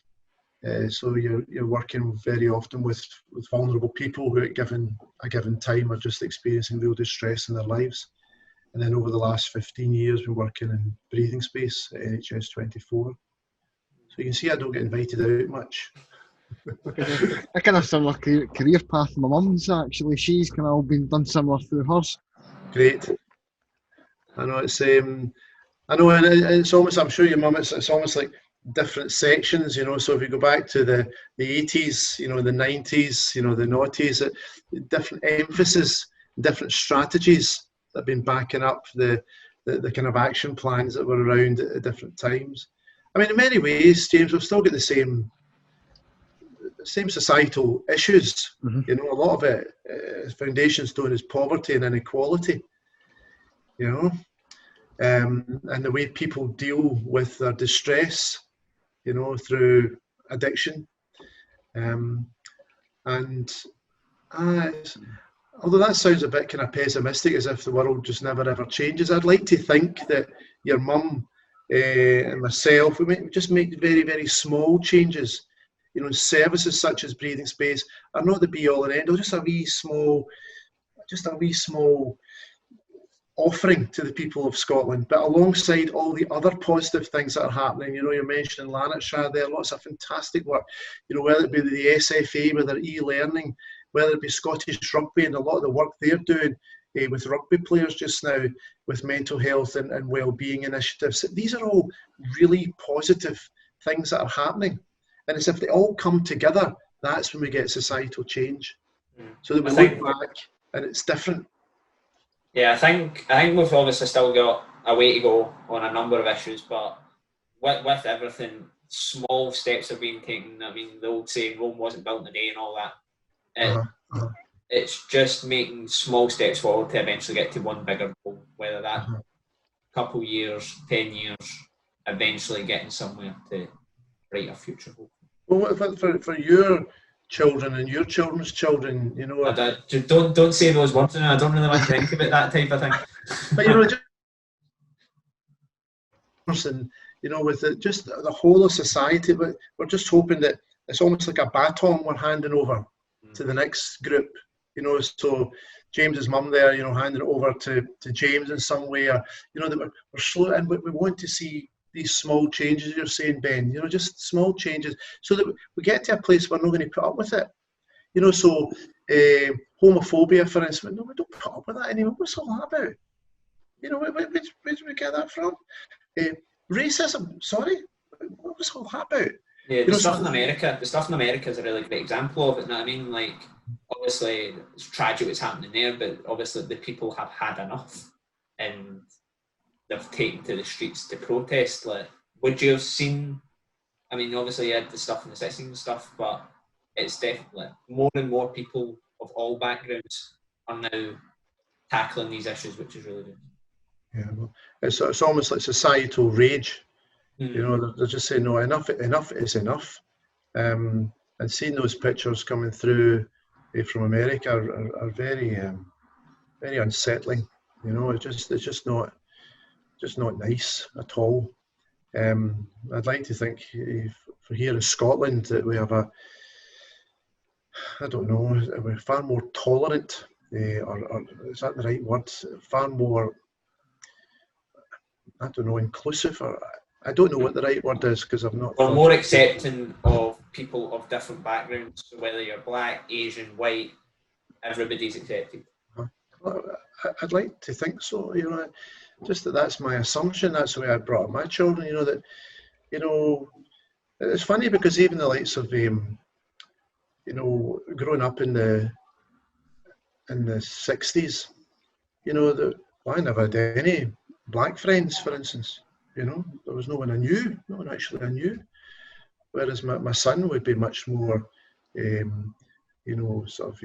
[SPEAKER 3] So you're working very often with vulnerable people who at a given time are just experiencing real distress in their lives. And then over the last 15 years, been working in breathing space at NHS 24. So you can see I don't get invited out much.
[SPEAKER 2] I kind of similar career path to my mum's actually. She's kind of all been done similar through hers.
[SPEAKER 3] Great. I know it's I know, and it's almost, I'm sure your mum, it's almost like different sections, you know. So if you go back to the 80s, you know, the 90s, you know, the noughties, different emphasis, different strategies that have been backing up the kind of action plans that were around at different times. I mean, in many ways, James, we've still got the same societal issues. Mm-hmm. You know, a lot of it, foundation stone is poverty and inequality, you know, and the way people deal with their distress, you know, through addiction. And although that sounds a bit kind of pessimistic, as if the world just never ever changes, I'd like to think that your mum and myself, we just make very small changes. You know, services such as breathing space are not the be all and end all, just a wee small offering to the people of Scotland. But alongside all the other positive things that are happening, you know, you're mentioning Lanarkshire there, lots of fantastic work, you know, whether it be the SFA with their e-learning, whether it be Scottish Rugby and a lot of the work they're doing with rugby players just now, with mental health and wellbeing initiatives. These are all really positive things that are happening. And it's if they all come together, that's when we get societal change. So that we look back and it's different.
[SPEAKER 1] Yeah, I think we've obviously still got a way to go on a number of issues, but with everything, small steps are being taken. I mean, the old saying, Rome wasn't built in a day and all that. It's just making small steps forward to eventually get to one bigger goal, whether that couple years, 10 years, eventually getting somewhere to write a future hope.
[SPEAKER 3] Well, for your children and your children's children, you know.
[SPEAKER 1] Don't say those words. I don't really want to think about that type of thing.
[SPEAKER 3] But you know, you know, with just the whole of society, we're just hoping that it's almost like a baton we're handing over to the next group. You know, so James's mum there, you know, handing it over to James in some way, or you know, that we're slow, and we want to see these small changes you're saying, Ben, you know, just small changes so that we get to a place where we're not going to put up with it. You know, so homophobia, for instance, no, we don't put up with that anymore. What's all that about? You know, where did we get that from? Racism, sorry, what's all that about?
[SPEAKER 1] Yeah, the stuff in America is a really great example of it, you know what I mean? Like, obviously, it's tragic what's happening there, but obviously the people have had enough and they've taken to the streets to protest. Like, would you have seen I mean, obviously you had the stuff in the 60s and stuff, but it's definitely more and more people of all backgrounds are now tackling these issues, which is really good.
[SPEAKER 3] Yeah, well, it's almost like societal rage. You
[SPEAKER 1] Mm.
[SPEAKER 3] know, they're just saying, no, enough is enough. And seeing those pictures coming through from America are very, very unsettling. You know, it's just not nice at all. I'd like to think for here in Scotland that we have I don't know, we're far more tolerant, or is that the right word? Far more, I don't know, inclusive, or I don't know what the right word is because I've not
[SPEAKER 1] We're
[SPEAKER 3] thought
[SPEAKER 1] more
[SPEAKER 3] of it.
[SPEAKER 1] accepting of people of different backgrounds, so whether you're black, Asian, white, everybody's accepted.
[SPEAKER 3] Well, I'd like to think so, you know, just that's my assumption. That's the way I brought up my children, you know, that, you know, it's funny because even the likes of, you know, growing up in the 60s, you know, I never had any black friends, for instance. You know, there was no one I knew, no one actually I knew. Whereas my son would be much more, you know, sort of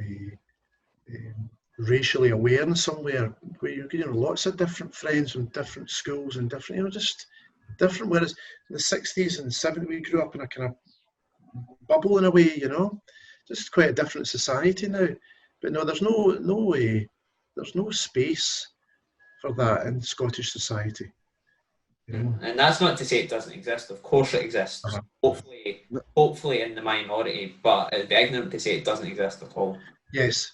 [SPEAKER 3] racially aware in somewhere where you know lots of different friends from different schools and different, you know, just different. Whereas in the 60s and 70s, we grew up in a kind of bubble in a way, you know, just quite a different society now. But no, there's no way, there's no space for that in Scottish society. You know?
[SPEAKER 1] And that's not to say it doesn't exist. Of course it exists.
[SPEAKER 3] Uh-huh.
[SPEAKER 1] Hopefully in the minority, but it'd be ignorant to say it doesn't exist at all.
[SPEAKER 3] Yes,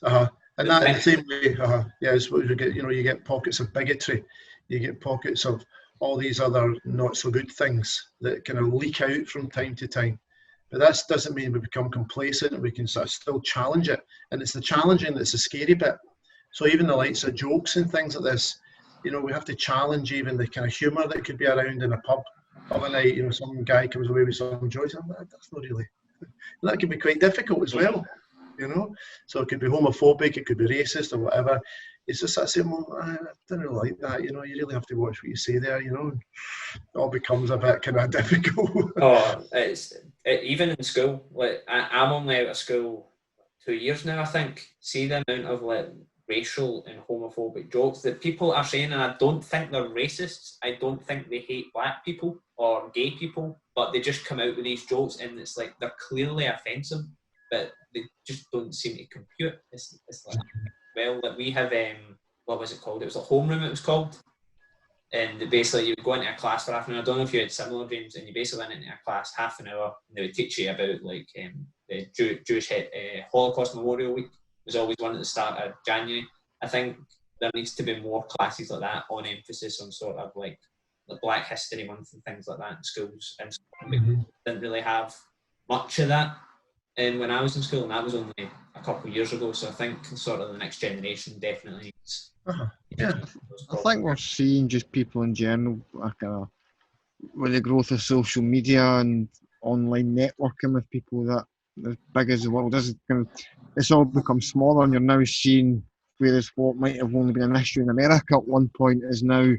[SPEAKER 3] and that in the same way, yeah, it's what you get. You know, you get pockets of bigotry, you get pockets of all these other not so good things that kind of leak out from time to time. But that doesn't mean we become complacent, and we can sort of still challenge it. And it's the challenging that's the scary bit. So even the likes of jokes and things like this, you know, we have to challenge even the kind of humour that could be around in a pub of a night. You know, some guy comes away with some jokes, that's not really. And that can be quite difficult as well. You know, so it could be homophobic, it could be racist or whatever. It's just that saying, well, I don't really like that. You know, you really have to watch what you say there. You know, it all becomes a bit kind of difficult.
[SPEAKER 1] Oh, even in school. Like I'm only out of school 2 years now, I think. See the amount of like racial and homophobic jokes that people are saying, and I don't think they're racists. I don't think they hate black people or gay people, but they just come out with these jokes, and it's like they're clearly offensive, but they just don't seem to compute. It's like, well, like we have what was it called? It was a homeroom. It was called. And basically, you would go into a class for half an hour. I don't know if you had similar dreams, and you basically went into a class half an hour, and they would teach you about like the Jewish Holocaust Memorial Week was always one at the start of January. I think there needs to be more classes like that on emphasis on sort of like the Black History Month and things like that in schools. And we didn't really have much of that when I was in school, and that was only a couple of years ago. So I think sort of the next generation definitely needs.
[SPEAKER 3] Yeah,
[SPEAKER 2] I think we're seeing just people in general, like with the growth of social media and online networking with people that as big as the world is, it's all become smaller, and you're now seeing whereas what might have only been an issue in America at one point is now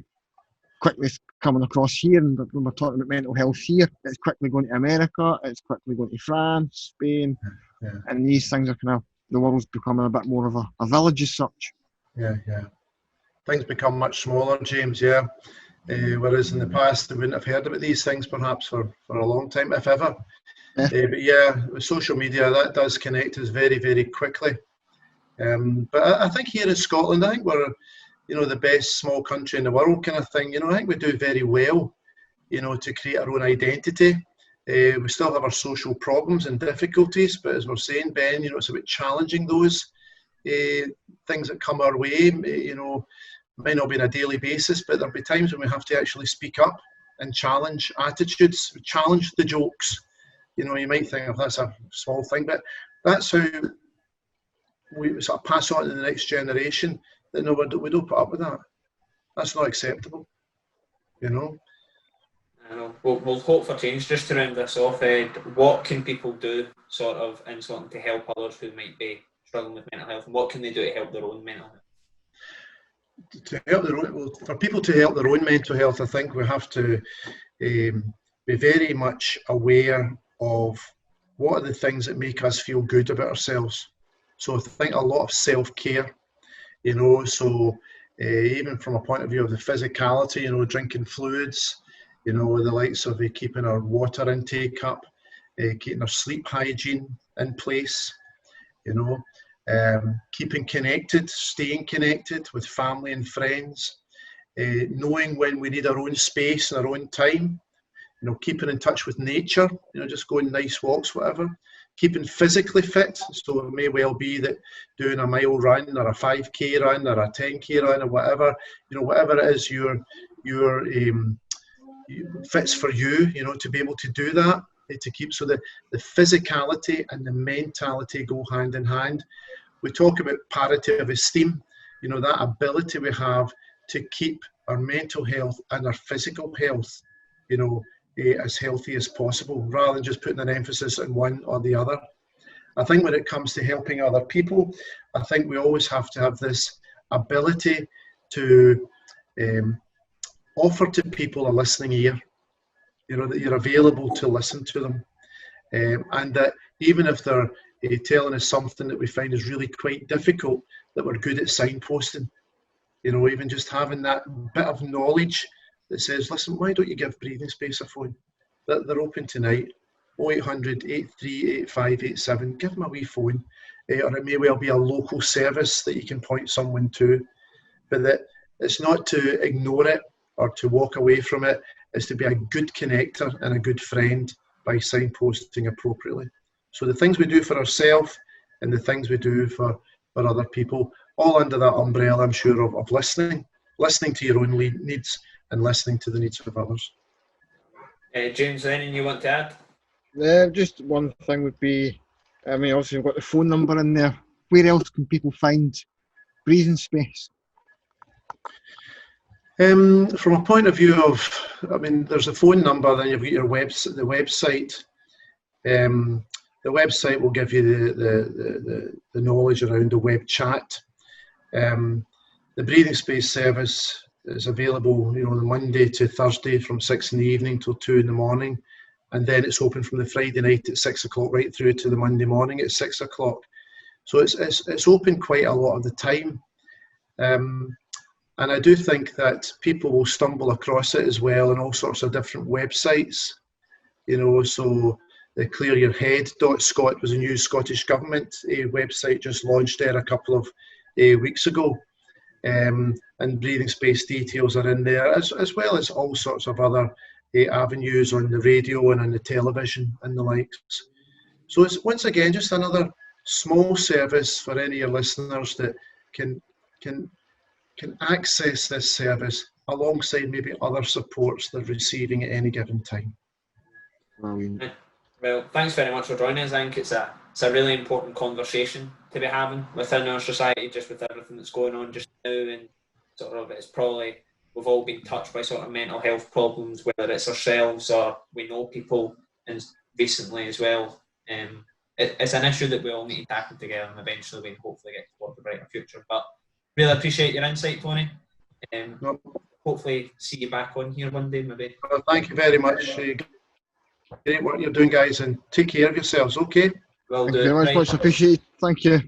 [SPEAKER 2] quickly coming across here. And when we're talking about mental health here, it's quickly going to America, it's quickly going to France, Spain, and these things are kind of, the world's becoming a bit more of a village as such.
[SPEAKER 3] Yeah. Things become much smaller, James, yeah. Whereas in the past, they wouldn't have heard about these things perhaps for a long time, if ever. But yeah, with social media, that does connect us very, very quickly. But I think here in Scotland, I think we're, you know, the best small country in the world kind of thing. You know, I think we do very well, you know, to create our own identity. We still have our social problems and difficulties, but as we're saying, Ben, you know, it's about challenging those things that come our way. You know, might not be on a daily basis, but there'll be times when we have to actually speak up and challenge attitudes, challenge the jokes. You know, you might think, oh, that's a small thing, but that's how we sort of pass on to the next generation that no, we don't put up with that. That's not acceptable, you know.
[SPEAKER 1] I know. We'll hope for change. Just to round this off, Ed, what can people do sort of in Scotland to help others who might be struggling with mental health, and what can they do to help their own mental health?
[SPEAKER 3] To help their own, well, for people to help their own mental health, I think we have to be very much aware of what are the things that make us feel good about ourselves. So I think a lot of self-care, you know, so even from a point of view of the physicality, you know, drinking fluids, you know, the likes of keeping our water intake up, keeping our sleep hygiene in place, you know, keeping connected, staying connected with family and friends, knowing when we need our own space and our own time, you know, keeping in touch with nature, you know, just going nice walks, whatever. Keeping physically fit, so it may well be that doing a mile run or a 5k run or a 10k run or whatever, you know, whatever it is your fits for you, you know, to be able to do that, to keep, so that the physicality and the mentality go hand in hand. We talk about parity of esteem, you know, that ability we have to keep our mental health and our physical health, you know, as healthy as possible, rather than just putting an emphasis on one or the other. I think when it comes to helping other people, I think we always have to have this ability to offer to people a listening ear, you know, that you're available to listen to them, and that even if they're telling us something that we find is really quite difficult, that we're good at signposting, you know, even just having that bit of knowledge that says, listen, why don't you give Breathing Space a phone? They're open tonight, 0800 83 85 87, give them a wee phone, or it may well be a local service that you can point someone to, but that it's not to ignore it or to walk away from it, it's to be a good connector and a good friend by signposting appropriately. So the things we do for ourselves and the things we do for other people, all under that umbrella, I'm sure, of listening to your own needs and listening to the needs of others.
[SPEAKER 1] James, anything you want to add?
[SPEAKER 2] Just one thing would be, I mean, obviously we've got the phone number in there. Where else can people find Breathing Space?
[SPEAKER 3] From a point of view of, I mean, there's a phone number, then you've got your the website. The website will give you the knowledge around the web chat. The Breathing Space service is available, you know, the Monday to Thursday from 6 in the evening till 2 in the morning, and then it's open from the Friday night at 6 o'clock right through to the Monday morning at 6 o'clock. So it's open quite a lot of the time, and I do think that people will stumble across it as well on all sorts of different websites, you know. So the clearyourhead.scot was a new Scottish Government website just launched there a couple of weeks ago. And Breathing Space details are in there, as well as all sorts of other avenues on the radio and on the television and the likes. So it's, once again, just another small service for any of your listeners that can access this service alongside maybe other supports they're receiving at any given time.
[SPEAKER 1] Well, thanks very much for joining us. I think it's a really important conversation to be having within our society, just with everything that's going on just now, and sort of it's probably, we've all been touched by sort of mental health problems, whether it's ourselves or we know people, and recently as well. It's an issue that we all need to tackle together, and eventually we hopefully get towards a brighter future. But really appreciate your insight, Tony. Hopefully see you back on here one day, maybe.
[SPEAKER 3] Well, thank you very much. Great work you're doing, guys, and take care of yourselves, okay?
[SPEAKER 1] Well,
[SPEAKER 2] Thank you very much, much appreciated. Thank you.